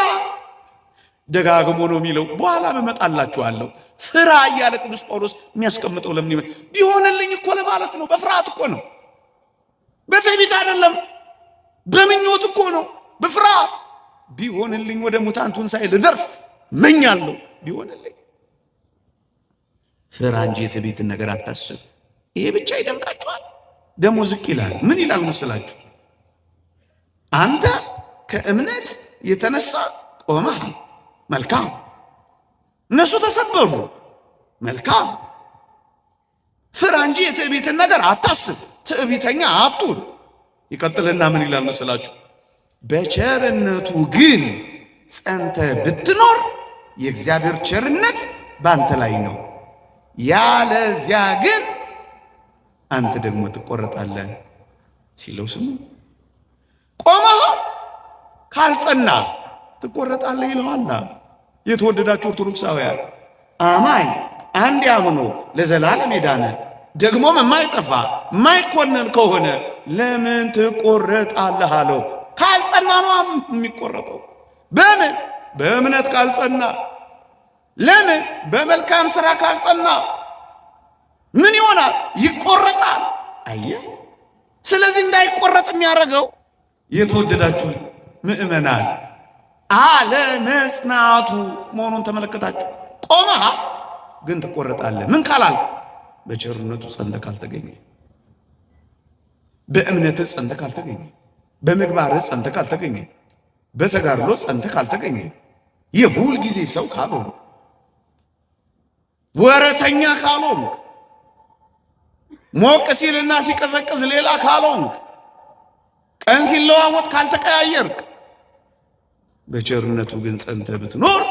ደጋግሞ ነው የሚለው። በኋላ እመጣላችኋለሁ። ፍራ እያለ ቅዱስ ጳውሎስ የሚያስቀምጠው ለምን ይመ ቢሆንልኝ እኮ ለማለት ነው። በፍርሃት እኮ ነው፣ በትዕቢት አይደለም። በምኞት እኮ ነው፣ በፍርሃት ቢሆንልኝ ወደ ሙታን ትንሣኤ ልደርስ መኛለሁ። ቢሆንልኝ ፍራ እንጂ የትዕቢትን ነገር አታስብ። ይሄ ብቻ ይደንቃችኋል። ደግሞ ዝቅ ይላል። ምን ይላል መስላችሁ? አንተ ከእምነት የተነሳ ቆመሃል፣ መልካም። እነሱ ተሰበሩ፣ መልካም። ፍራ እንጂ የትዕቢትን ነገር አታስብ፣ ትዕቢተኛ አትሁን። ይቀጥልና ምን ይላል መስላችሁ? በቸርነቱ ግን ጸንተ ብትኖር የእግዚአብሔር ቸርነት ባንተ ላይ ነው፣ ያለዚያ ግን አንተ ደግሞ ትቆረጣለህ ሲለው ስሙ። ቆመህ ካልጸና ትቆረጣለህ ይለዋል። የተወደዳችሁ ኦርቶዶክሳውያን፣ አማኝ አንድ አምኖ ለዘላለም የዳነ ደግሞም የማይጠፋ የማይኮነን ከሆነ ለምን ትቆረጣለህ አለው። ካልጸና ነው የሚቆረጠው። በምን? በእምነት ካልጸና። ለምን? በመልካም ሥራ ካልጸና ምን ይሆናል? ይቆረጣል። አየህ። ስለዚህ እንዳይቆረጥ የሚያደርገው የተወደዳችሁ ምእመናን አለመጽናቱ መሆኑን ተመለከታችሁ። ቆመህ ግን ትቆረጣለህ። ምን ካላል? በቸርነቱ ጸንተህ ካልተገኘ፣ በእምነትህ ጸንተህ ካልተገኘ፣ በምግባርህ ጸንተህ ካልተገኘ፣ በተጋድሎ ጸንተህ ካልተገኘ፣ የሁል ጊዜ ሰው ካልሆንክ፣ ወረተኛ ካልሆንክ፣ ሞቅ ሲልና ሲቀዘቅዝ ሌላ ካልሆንክ፣ ቀን ሲለዋወጥ ካልተቀያየርክ፣ በቸርነቱ ግን ጸንተህ ብትኖር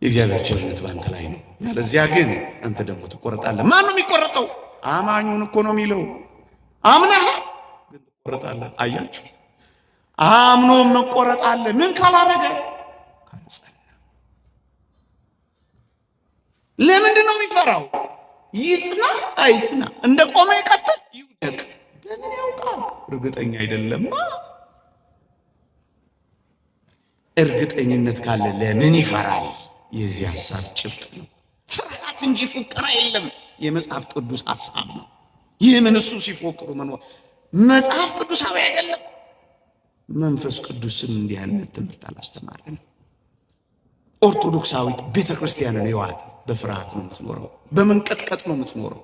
የእግዚአብሔር ቸርነት ባንተ ላይ ነው። ያለዚያ ግን አንተ ደግሞ ትቆረጣለህ። ማን ነው የሚቆረጠው? አማኙን እኮ ነው የሚለው። አምነህ ግን ትቆረጣለህ። አያችሁ፣ አምኖ መቆረጣለህ። ምን ካላረገ? ካልጸና። ለምንድን ነው የሚፈራው? ይጽና አይጽና፣ እንደ ቆመ ይቀጥል ይውደቅ፣ በምን ያውቃል? እርግጠኛ አይደለማ። እርግጠኝነት ካለ ለምን ይፈራል? የዚህ ሐሳብ ጭብጥ ነው። ፍርሃት እንጂ ፉከራ የለም። የመጽሐፍ ቅዱስ ሐሳብ ነው። ይህ ምን እሱ ሲፎክሩ መኖር መጽሐፍ ቅዱሳዊ አይደለም። መንፈስ ቅዱስም እንዲህ አይነት ትምህርት አላስተማረን። ኦርቶዶክሳዊት ቤተ ክርስቲያንን ይዋት በፍርሃት ነው የምትኖረው፣ በመንቀጥቀጥ ነው የምትኖረው።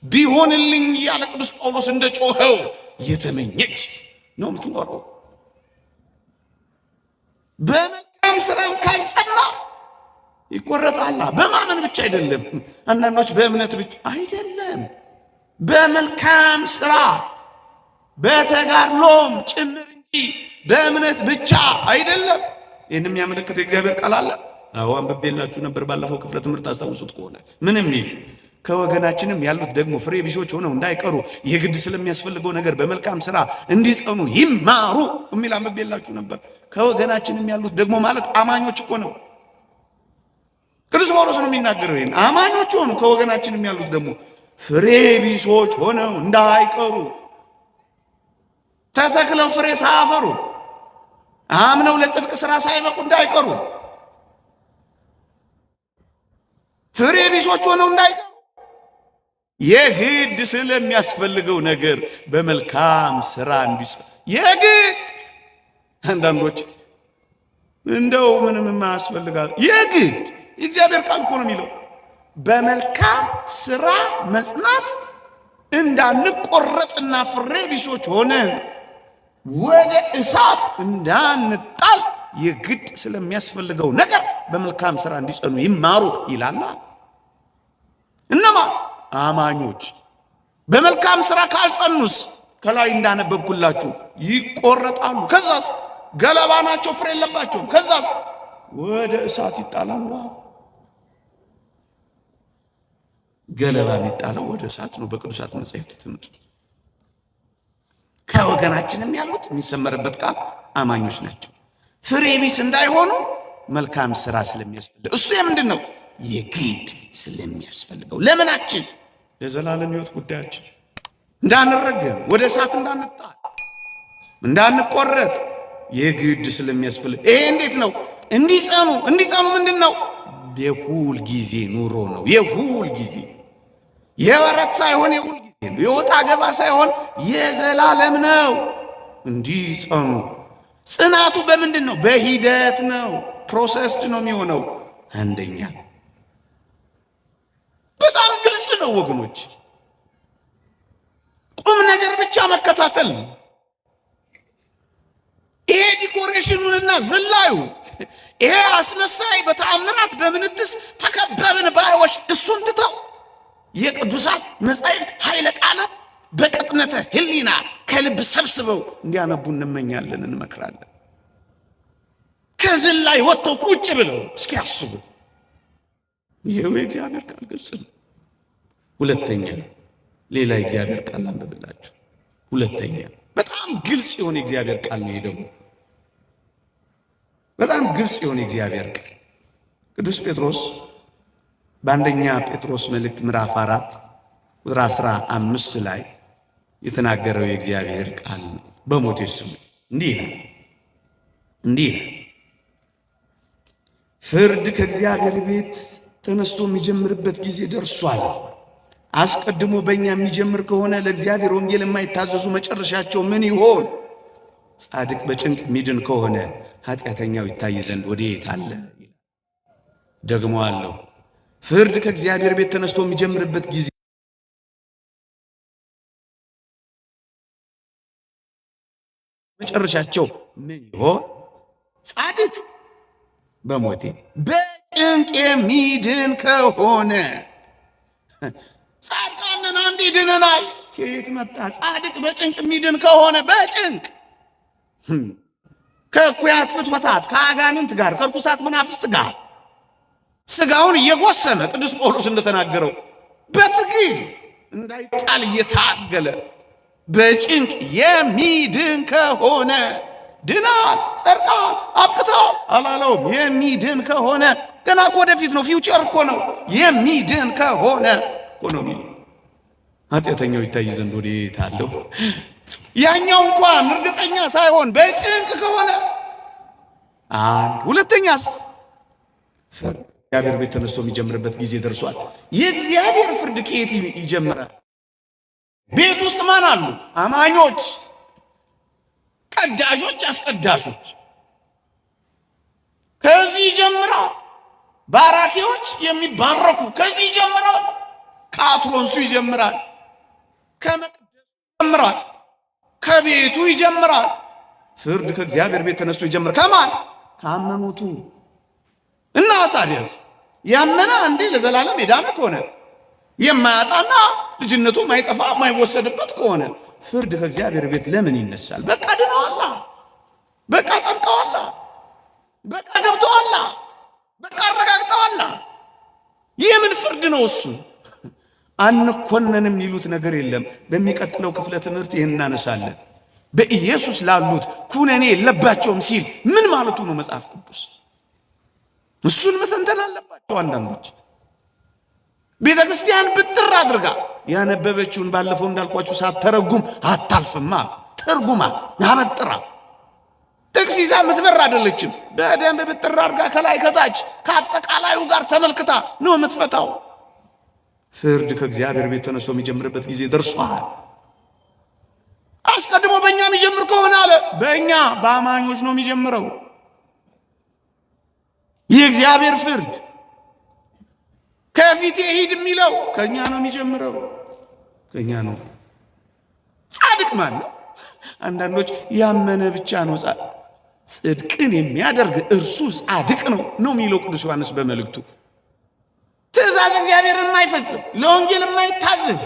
ቢሆንልኝ ያለ ቅዱስ ጳውሎስ እንደ ጮኸው የተመኘች ነው የምትኖረው። በመልካም ሥራም ካልጸና ይቆረጣል። በማመን ብቻ አይደለም። አንዳንዶች በእምነት ብቻ አይደለም፣ በመልካም ሥራ በተጋድሎም ጭምር እንጂ በእምነት ብቻ አይደለም። ይህን የሚያመለክት የእግዚአብሔር ቃል አለ። አዎ አንብቤላችሁ ነበር ባለፈው ክፍለ ትምህርት አስታውሱት ከሆነ ምን የሚል ከወገናችንም ያሉት ደግሞ ፍሬ ቢሶች ሆነው እንዳይቀሩ የግድ ስለሚያስፈልገው ነገር በመልካም ሥራ እንዲጸኑ ይማሩ የሚል አንብቤላችሁ ነበር። ከወገናችንም ያሉት ደግሞ ማለት አማኞች እኮ ነው። ቅዱስ ጳውሎስ ነው የሚናገረው ይሄን። አማኞች ሆኑ ከወገናችንም ያሉት ደግሞ ፍሬ ቢሶች ሆነው እንዳይቀሩ፣ ተተክለው ፍሬ ሳያፈሩ፣ አምነው ለጽድቅ ሥራ ሳይበቁ እንዳይቀሩ፣ ፍሬ ቢሶች ሆነው እንዳይቀሩ የግድ ስለሚያስፈልገው ነገር በመልካም ሥራ እንዲጸኑ የግድ። አንዳንዶች እንደው ምንም የማያስፈልጋል የግድ የእግዚአብሔር ቃል እኮ ነው የሚለው በመልካም ሥራ መጽናት እንዳንቆረጥና ፍሬ ቢሶች ሆነን ወደ እሳት እንዳንጣል የግድ ስለሚያስፈልገው ነገር በመልካም ሥራ እንዲጸኑ ይማሩ ይላል። እነማ? አማኞች። በመልካም ሥራ ካልጸኑስ ከላይ እንዳነበብኩላችሁ ይቆረጣሉ። ከዛስ ገለባ ናቸው፣ ፍሬ የለባቸውም። ከዛስ ወደ እሳት ይጣላሉ። ገለባ የሚጣለው ወደ እሳት ነው። በቅዱሳት መጻሕፍት ትምህርት ከወገናችንም ያሉት የሚሰመርበት ቃል አማኞች ናቸው። ፍሬ ቢስ እንዳይሆኑ መልካም ስራ ስለሚያስፈልግ እሱ የምንድን ነው? የግድ ስለሚያስፈልገው ለምናችን ለዘላለም ሕይወት ጉዳያችን እንዳንረገም ወደ እሳት እንዳንጣል እንዳንቆረጥ የግድ ስለሚያስፈልግ ይሄ እንዴት ነው? እንዲጸኑ ምንድን ነው? የሁል ጊዜ ኑሮ ነው። የሁል ጊዜ የወረት ሳይሆን የሁል ጊዜ ነው። የወጣ ገባ ሳይሆን የዘላለም ነው። እንዲጸኑ ጽናቱ በምንድን ነው? በሂደት ነው። ፕሮሰስድ ነው የሚሆነው። አንደኛ በጣም ግልጽ ነው ወገኖች፣ ቁም ነገር ብቻ መከታተል ነው። ይሄ ዲኮሬሽኑንና ዝላዩ ይሄ አስመሳይ በተአምራት በምንትስ ተከበብን ባዮች እሱን ትተው የቅዱሳት መጻሕፍት ኃይለ ቃላት በቅጥነተ ሕሊና ከልብ ሰብስበው እንዲያነቡ እንመኛለን፣ እንመክራለን። ከዝላይ ወጥተው ቁጭ ብለው እስኪ ያስቡ። ይሄው የእግዚአብሔር ቃል ግልጽ ነው። ሁለተኛ ሌላ የእግዚአብሔር ቃል አንብብላችሁ። ሁለተኛ በጣም ግልጽ የሆነ የእግዚአብሔር ቃል ነው። ደግሞ በጣም ግልጽ የሆነ የእግዚአብሔር ቃል ቅዱስ ጴጥሮስ በአንደኛ ጴጥሮስ መልእክት ምዕራፍ 4 ቁጥር 15 ላይ የተናገረው የእግዚአብሔር ቃል ነው። በሞቴ ስሙ እንዲህ ፍርድ ከእግዚአብሔር ቤት ተነስቶ የሚጀምርበት ጊዜ ደርሷል። አስቀድሞ በእኛ የሚጀምር ከሆነ ለእግዚአብሔር ወንጌል የማይታዘዙ መጨረሻቸው ምን ይሆን? ጻድቅ በጭንቅ ሚድን ከሆነ ኃጢአተኛው ይታይ ዘንድ ወዴት አለ? ደግሞ አለው ፍርድ ከእግዚአብሔር ቤት ተነስቶ የሚጀምርበት ጊዜ መጨረሻቸው ምን ይሆን? ጻድቅ በሞቴ በጭንቅ የሚድን ከሆነ ጻድቃንን አንድ ይድነናል። ከየት መጣ? ጻድቅ በጭንቅ የሚድን ከሆነ በጭንቅ ከእኩያት ፍትወታት ከአጋንንት ጋር ከርኩሳት መናፍስት ጋር ስጋውን እየጎሰመ ቅዱስ ጳውሎስ እንደተናገረው በትግል እንዳይጣል እየታገለ በጭንቅ የሚድን ከሆነ ድናል፣ ጸድቃል፣ አብቅተዋል አላለውም። የሚድን ከሆነ ገና እኮ ወደፊት ነው፣ ፊውቸር እኮ ነው። የሚድን ከሆነ እኮ ነው የሚል ኃጢአተኛው ይታይ ዘንድ ወዴት አለው? ያኛው እንኳን እርግጠኛ ሳይሆን በጭንቅ ከሆነ ሁለተኛስ ፍርድ እግዚአብሔር ቤት ተነስቶ የሚጀምርበት ጊዜ ደርሷል። የእግዚአብሔር ፍርድ ከየት ይጀምራል? ቤት ውስጥ ማን አሉ? አማኞች፣ ቀዳሾች፣ አስቀዳሾች። ከዚህ ይጀምራል። ባራኪዎች የሚባረኩ ከዚህ ይጀምራል። ከአትሮንሱ ይጀምራል። ከመቅደሱ ይጀምራል። ከቤቱ ይጀምራል። ፍርድ ከእግዚአብሔር ቤት ተነስቶ ይጀምራል። ከማን? ካመኑቱ። እና ታዲያስ ያመነ አንዴ ለዘላለም የዳነ ከሆነ የማያጣና ልጅነቱ ማይጠፋ ማይወሰድበት ከሆነ ፍርድ ከእግዚአብሔር ቤት ለምን ይነሳል? በቃ ድነዋላ፣ በቃ ጸድቀዋላ፣ በቃ ገብተዋላ፣ በቃ አረጋግጠዋላ። ይህ ምን ፍርድ ነው? እሱ አንኮነንም ይሉት ነገር የለም። በሚቀጥለው ክፍለ ትምህርት ይህን እናነሳለን። በኢየሱስ ላሉት ኩነኔ የለባቸውም ሲል ምን ማለቱ ነው መጽሐፍ ቅዱስ? እሱን መተንተን አለባቸው አንዳንዶች። ቤተ ክርስቲያን ብጥር አድርጋ ያነበበችውን ባለፈው እንዳልኳችሁ ሳትተረጉም አታልፍማ። ተርጉማ አበጥራ ጥቅስ ይዛ የምትበር አይደለችም። በደንብ ብጥር አድርጋ ከላይ ከታች ከአጠቃላዩ ጋር ተመልክታ ነው የምትፈታው። ፍርድ ከእግዚአብሔር ቤት ተነስቶ የሚጀምርበት ጊዜ ደርሷል። አስቀድሞ በእኛ የሚጀምር ከሆነ አለ በእኛ በአማኞች ነው የሚጀምረው። የእግዚአብሔር ፍርድ ከፊት ሂድ የሚለው ከኛ ነው የሚጀምረው፣ ከኛ ነው። ጻድቅ ማን ነው? አንዳንዶች ያመነ ብቻ ነው ጽድቅን የሚያደርግ እርሱ ጻድቅ ነው ነው የሚለው ቅዱስ ዮሐንስ በመልእክቱ። ትእዛዝ እግዚአብሔርን የማይፈጽም ለወንጌል የማይታዘዝ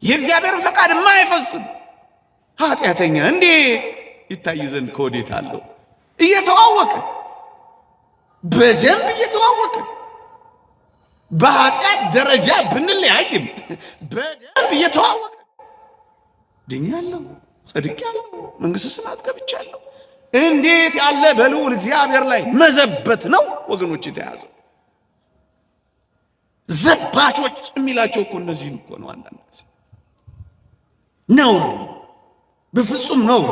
የእግዚአብሔርን ፈቃድ የማይፈጽም ኃጢአተኛ እንዴት ይታይ ዘንድ ከወዴት አለው? እየተዋወቀ በደንብ እየተዋወቀ በኃጢአት ደረጃ ብንለያይም በደንብ እየተዋወቀ ድኛለሁ፣ ጸድቄያለሁ፣ መንግሥተ ሰማያት ገብቻለሁ። እንዴት ያለ በልዑል እግዚአብሔር ላይ መዘበት ነው ወገኖች የተያዘው። ዘባቾች የሚላቸው እኮ እነዚህን እኮ ነው። አንዳንድ ጊዜ ነውር፣ በፍጹም ነውር።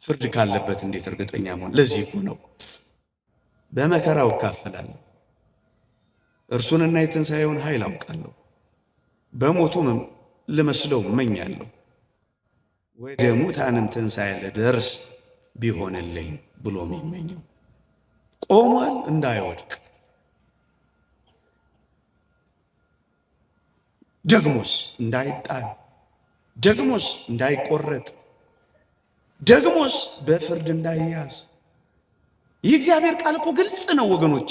ፍርድ ካለበት እንዴት እርግጠኛ መሆን? ለዚህ እኮ ነው በመከራው እካፈላለሁ፣ እርሱንና የትንሣኤውን ኃይል አውቃለሁ፣ በሞቱም ልመስለው እመኛለሁ፣ ወደ ሙታንም ትንሣኤ ልደርስ ቢሆንልኝ ብሎ የሚመኘው ቆሟል እንዳይወድቅ፣ ደግሞስ እንዳይጣል፣ ደግሞስ እንዳይቆረጥ፣ ደግሞስ በፍርድ እንዳይያዝ። የእግዚአብሔር ቃል እኮ ግልጽ ነው ወገኖቼ።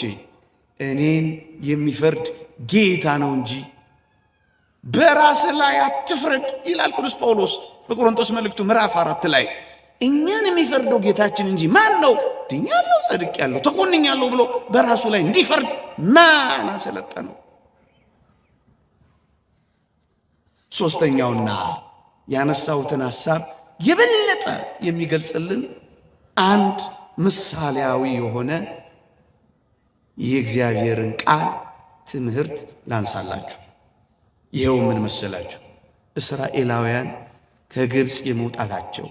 እኔን የሚፈርድ ጌታ ነው እንጂ በራስ ላይ አትፍረድ ይላል ቅዱስ ጳውሎስ በቆሮንቶስ መልእክቱ ምዕራፍ 4 ላይ። እኛን የሚፈርደው ጌታችን እንጂ ማን ነው? ድኛለሁ፣ ጸድቄያለሁ፣ ተኮንኛለሁ ብሎ በራሱ ላይ እንዲፈርድ ማን አሰለጠነው? ሶስተኛውና ያነሳሁትን ሐሳብ የበለጠ የሚገልጽልን አንድ ምሳሌያዊ የሆነ የእግዚአብሔርን ቃል ትምህርት ላንሳላችሁ። ይኸው ምን መሰላችሁ? እስራኤላውያን ከግብፅ የመውጣታቸው፣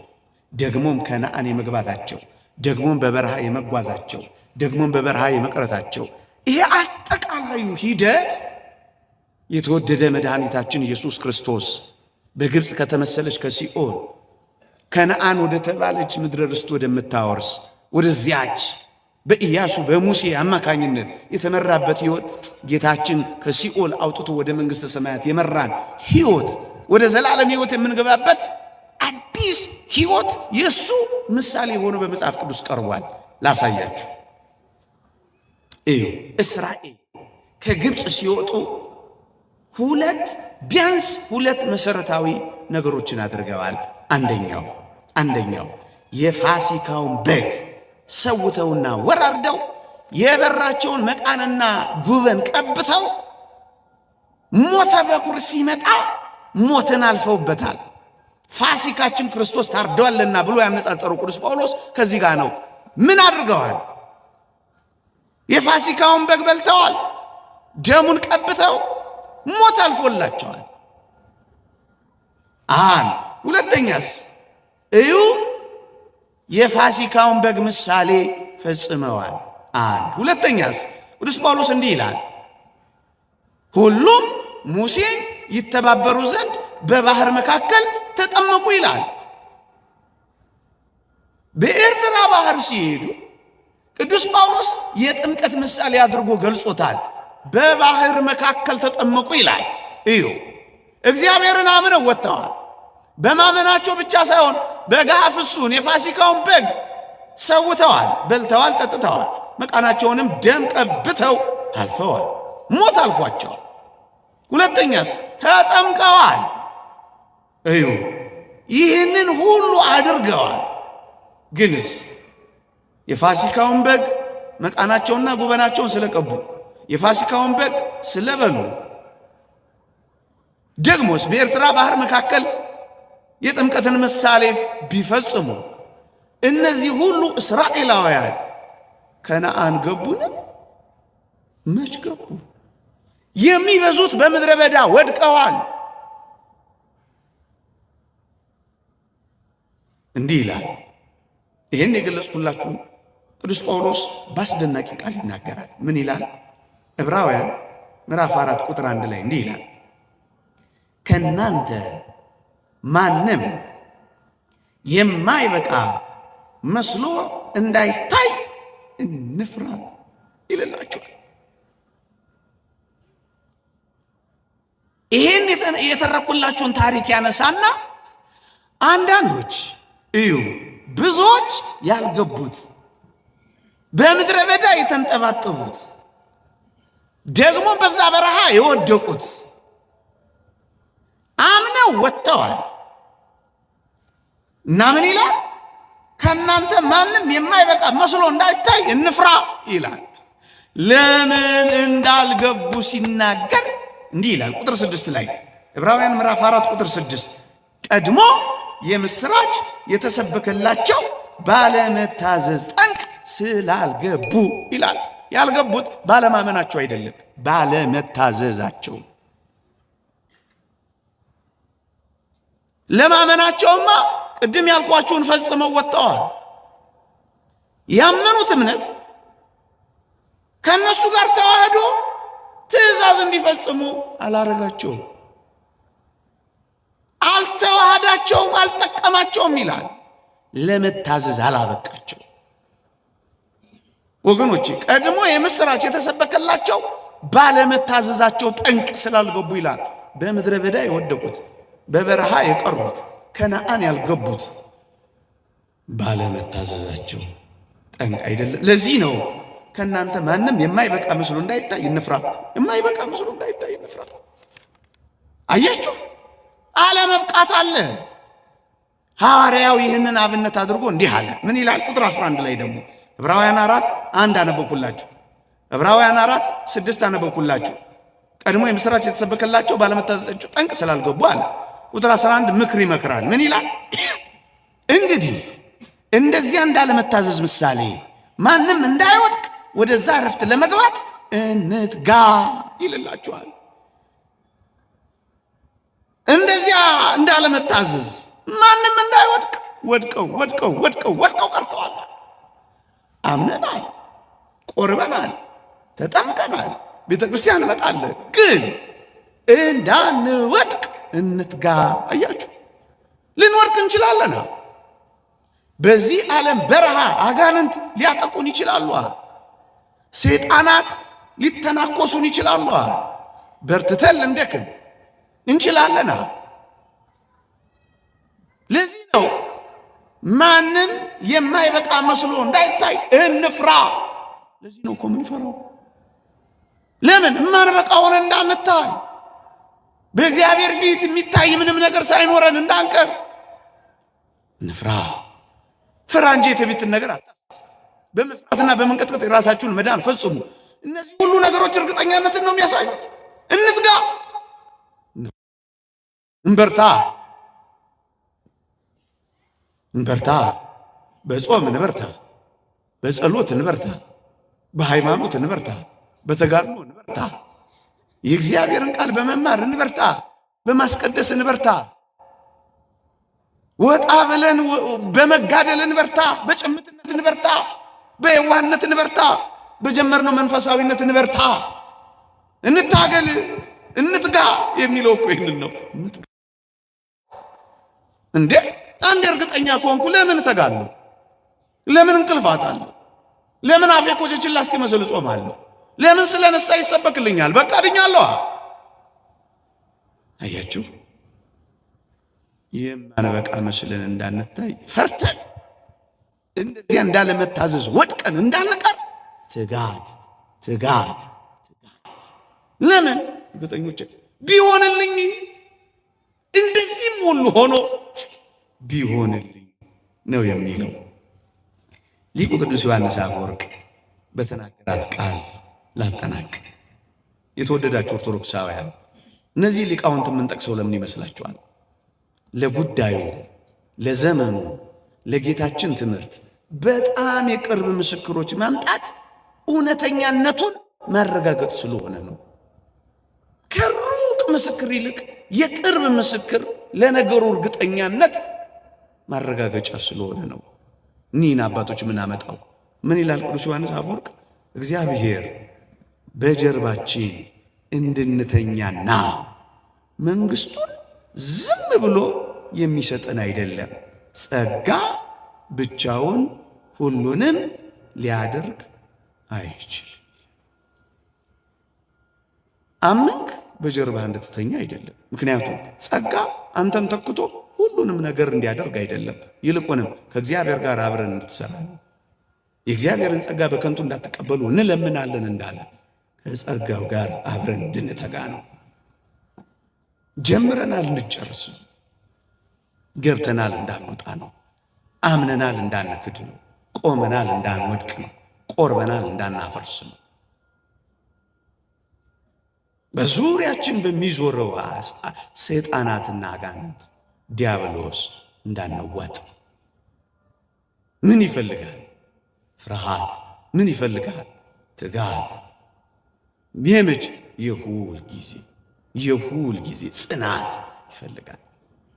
ደግሞም ከነዓን የመግባታቸው፣ ደግሞም በበረሃ የመጓዛቸው፣ ደግሞም በበረሃ የመቅረታቸው፣ ይሄ አጠቃላዩ ሂደት የተወደደ መድኃኒታችን ኢየሱስ ክርስቶስ በግብፅ ከተመሰለች ከሲኦል ከነዓን ወደ ተባለች ምድረ ርስት ወደምታወርስ ወደዚያች በኢያሱ በሙሴ አማካኝነት የተመራበት ሕይወት ጌታችን ከሲኦል አውጥቶ ወደ መንግሥተ ሰማያት የመራን ሕይወት ወደ ዘላለም ሕይወት የምንገባበት አዲስ ሕይወት የእሱ ምሳሌ ሆኖ በመጽሐፍ ቅዱስ ቀርቧል። ላሳያችሁ። እዩ፣ እስራኤል ከግብፅ ሲወጡ ቢያንስ ሁለት መሰረታዊ ነገሮችን አድርገዋል። አንደኛው የፋሲካውን በግ ሰውተውና ወራርደው የበራቸውን መቃንና ጉበን ቀብተው ሞተ በኩር ሲመጣ ሞትን አልፈውበታል። ፋሲካችን ክርስቶስ ታርደዋልና ብሎ ያነጻጸረው ቅዱስ ጳውሎስ ከዚህ ጋር ነው። ምን አድርገዋል? የፋሲካውን በግ በልተዋል፣ ደሙን ቀብተው ሞት አልፎላቸዋል። ሁለተኛስ እዩ፣ የፋሲካውን በግ ምሳሌ ፈጽመዋል። ሁለተኛስ ቅዱስ ጳውሎስ እንዲህ ይላል፣ ሁሉም ሙሴን ይተባበሩ ዘንድ በባህር መካከል ተጠመቁ ይላል። በኤርትራ ባህር ሲሄዱ ቅዱስ ጳውሎስ የጥምቀት ምሳሌ አድርጎ ገልጾታል። በባህር መካከል ተጠመቁ ይላል። እዩ፣ እግዚአብሔርን አምነው ወጥተዋል። በማመናቸው ብቻ ሳይሆን በጋፍሱን የፋሲካውን በግ ሰውተዋል፣ በልተዋል፣ ጠጥተዋል። መቃናቸውንም ደም ቀብተው አልፈዋል፣ ሞት አልፏቸዋል። ሁለተኛስ ተጠምቀዋል። እዩ፣ ይህንን ሁሉ አድርገዋል። ግንስ የፋሲካውን በግ መቃናቸውና ጉበናቸውን ስለቀቡ፣ የፋሲካውን በግ ስለበሉ፣ ደግሞስ በኤርትራ ባህር መካከል የጥምቀትን ምሳሌ ቢፈጽሙ እነዚህ ሁሉ እስራኤላውያን ከነዓን ገቡን? መች ገቡ? የሚበዙት በምድረ በዳ ወድቀዋል። እንዲህ ይላል። ይህን የገለጽኩላችሁ ቅዱስ ጳውሎስ በአስደናቂ ቃል ይናገራል። ምን ይላል? ዕብራውያን ምዕራፍ 4 ቁጥር 1 ላይ እንዲህ ይላል፣ ከእናንተ ማንም የማይበቃ መስሎ እንዳይታይ እንፍራ ይልላችኋል። ይህን የተረኩላችሁን ታሪክ ያነሳና አንዳንዶች እዩ፣ ብዙዎች ያልገቡት፣ በምድረ በዳ የተንጠባጠቡት፣ ደግሞ በዛ በረሃ የወደቁት አምነው ወጥተዋል። እና ምን ይላል? ከናንተ ማንም የማይበቃ መስሎ እንዳይታይ እንፍራ ይላል። ለምን እንዳልገቡ ሲናገር እንዲህ ይላል ቁጥር 6 ላይ ዕብራውያን ምዕራፍ 4 ቁጥር 6 ቀድሞ የምስራች የተሰበከላቸው ባለመታዘዝ ጠንቅ ስላልገቡ ይላል። ያልገቡት ባለማመናቸው አይደለም፣ ባለመታዘዛቸው። ለማመናቸውማ ቅድም ያልኳችሁን ፈጽመው ወጥተዋል። ያመኑት እምነት ከነሱ ጋር ተዋህዶ ትእዛዝ እንዲፈጽሙ አላረጋቸውም፣ አልተዋሃዳቸውም፣ አልጠቀማቸውም ይላል። ለመታዘዝ አላበቃቸው። ወገኖቼ ቀድሞ የምስራች የተሰበከላቸው ባለመታዘዛቸው ጠንቅ ስላልገቡ ይላል። በምድረ በዳ የወደቁት፣ በበረሃ የቀሩት፣ ከነዓን ያልገቡት ባለመታዘዛቸው ጠንቅ አይደለም። ለዚህ ነው ከናንተ ማንም የማይበቃ መስሎ እንዳይታይ እንፍራ። የማይበቃ መስሎ እንዳይታይ እንፍራ። አያችሁ፣ አለመብቃት አለ። ሐዋርያው ይህንን አብነት አድርጎ እንዲህ አለ። ምን ይላል? ቁጥር 11 ላይ ደግሞ ዕብራውያን 4:1 አነበብኩላችሁ። ዕብራውያን 4:6 አነበብኩላችሁ። ቀድሞ የምስራች የተሰበከላቸው ባለመታዘዛቸው ጠንቅ ስላልገቡ አለ። ቁጥር 11 ምክር ይመክራል። ምን ይላል? እንግዲህ እንደዚያ እንዳለመታዘዝ ምሳሌ ማንም እንዳይወድቅ ወደዛ ዕረፍት ለመግባት እንትጋ ይልላችኋል። እንደዚያ እንዳለመታዘዝ ማንም እንዳይወድቅ ወድቀው ቀርተዋል። አምነናል፣ ቆርበናል፣ ተጠምቀናል፣ ቤተ ክርስቲያን እንመጣለን፣ ግን እንዳንወድቅ እንትጋ። አያችሁ፣ ልንወድቅ እንችላለን። በዚህ ዓለም በረሃ አጋንንት ሊያጠቁን ይችላሉ። ሰይጣናት ሊተናኮሱን ይችላሉ። በርትተን ልንደክም እንችላለን። ለዚህ ነው ማንም የማይበቃ መስሎ እንዳይታይ እንፍራ። ለዚህ ነው እኮ የምንፈራው። ለምን? የማንበቃ ሆነ እንዳንታይ፣ በእግዚአብሔር ፊት የሚታይ ምንም ነገር ሳይኖረን እንዳንቀር እንፍራ። ፍራ እንጂ የትዕቢትን ነገር አታስብ። በመፍራትና በመንቀጥቀጥ የራሳችሁን መዳን ፈጽሙ። እነዚህ ሁሉ ነገሮች እርግጠኛነትን ነው የሚያሳዩት። እንትጋ፣ እንበርታ፣ በጾም እንበርታ፣ በጸሎት እንበርታ፣ በሃይማኖት እንበርታ፣ በተጋድሎ እንበርታ፣ የእግዚአብሔርን ቃል በመማር እንበርታ፣ በማስቀደስ እንበርታ፣ ወጣ ብለን በመጋደል እንበርታ፣ በጭምትነት እንበርታ፣ በየዋህነት እንበርታ፣ በጀመርነው መንፈሳዊነት እንበርታ፣ እንታገል፣ እንትጋ የሚለው እኮ ይህንን ነው። እንዴ አንድ እርግጠኛ ከሆንኩ ለምን እተጋለሁ? ለምን እንቅልፍ አጣለሁ? ለምን አፌ እኮ ችላ እስኪመስል እጾማለሁ? ለምን ስለ ንስሐ ይሰበክልኛል? በቃ ድኛለሁ። አያችሁ፣ የማንበቃ መስለን እንዳንታይ ፈርተን እንደዚያ እንዳለመታዘዝ ወድቀን እንዳንቀር ትጋት። ለምን? እርግጠኞች ቢሆንልኝ እንደዚህም ሁሉ ሆኖ ቢሆንልኝ ነው የሚለው ሊቁ ቅዱስ ዮሐንስ አፈወርቅ በተናገራት ቃል ላጠናቅ። የተወደዳችሁ ኦርቶዶክሳውያን፣ እነዚህ ሊቃውንት የምንጠቅሰው ለምን ይመስላችኋል? ለጉዳዩ፣ ለዘመኑ፣ ለጌታችን ትምህርት በጣም የቅርብ ምስክሮች ማምጣት እውነተኛነቱን ማረጋገጥ ስለሆነ ነው። ከሩቅ ምስክር ይልቅ የቅርብ ምስክር ለነገሩ እርግጠኛነት ማረጋገጫ ስለሆነ ነው። እኒህን አባቶች ምናመጣው ምን ይላል ቅዱስ ዮሐንስ አፈወርቅ? እግዚአብሔር በጀርባችን እንድንተኛና መንግስቱን ዝም ብሎ የሚሰጠን አይደለም። ጸጋ ብቻውን ሁሉንም ሊያደርግ አይችልም። አመንክ በጀርባህ እንድትተኛ አይደለም። ምክንያቱም ጸጋ አንተን ተክቶ ሁሉንም ነገር እንዲያደርግ አይደለም። ይልቁንም ከእግዚአብሔር ጋር አብረን እንድትሰራ ነው። የእግዚአብሔርን ጸጋ በከንቱ እንዳትቀበሉ እንለምናለን እንዳለ ከጸጋው ጋር አብረን እንድንተጋ ነው። ጀምረናል፣ እንጨርስ። ገብተናል እንዳንወጣ ነው። አምነናል እንዳንክድ ነው። ቆመናል እንዳንወድቅ ነው። ቆርበናል እንዳናፈርስ ነው። በዙሪያችን በሚዞረው ሰይጣናትና አጋንንት ዲያብሎስ እንዳንዋጥ። ምን ይፈልጋል? ፍርሃት። ምን ይፈልጋል? ትጋት። የመች የሁል ጊዜ ጽናት ይፈልጋል።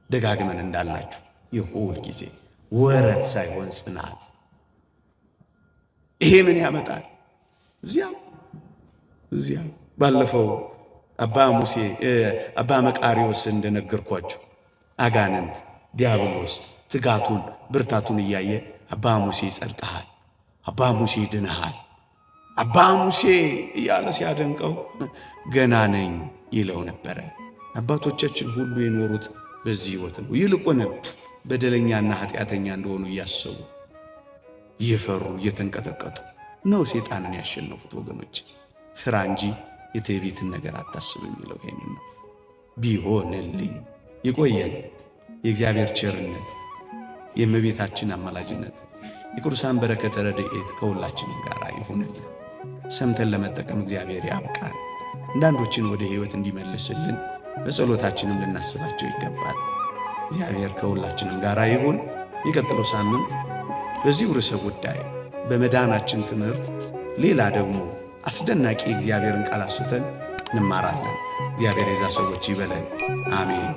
ደጋግመን እንዳላችሁ የሁል ጊዜ ወረት ሳይሆን ጽናት። ይሄ ምን ያመጣል? እዚያም ባለፈው አባ መቃርዮስ እንደነገርኳችሁ አጋንንት ዲያብሎስ ትጋቱን ብርታቱን እያየ አባ ሙሴ ጸድቀሃል፣ አባ ሙሴ ድነሃል፣ አባ ሙሴ እያለ ሲያደንቀው ገና ነኝ ይለው ነበረ። አባቶቻችን ሁሉ የኖሩት በዚህ ሕይወት ነው። ይልቁንም በደለኛና ኃጢአተኛ እንደሆኑ እያሰቡ እየፈሩ እየተንቀጠቀጡ ነው ሰይጣንን ያሸነፉት። ወገኖች ፍራ እንጂ የትዕቢትን ነገር አታስብ የሚለው ይሄንን ነው። ቢሆንልኝ ይቆየን። የእግዚአብሔር ቸርነት፣ የእመቤታችን አማላጅነት፣ የቅዱሳን በረከተ ረድኤት ከሁላችንም ጋር ይሁንልን። ሰምተን ለመጠቀም እግዚአብሔር ያብቃል። አንዳንዶችን ወደ ሕይወት እንዲመልስልን በጸሎታችንም ልናስባቸው ይገባል። እግዚአብሔር ከሁላችንም ጋር ይሁን። የሚቀጥለው ሳምንት በዚሁ ርዕሰ ጉዳይ በመዳናችን ትምህርት ሌላ ደግሞ አስደናቂ እግዚአብሔርን ቃል አስተን እንማራለን። እግዚአብሔር የዛ ሰዎች ይበለን። አሜን።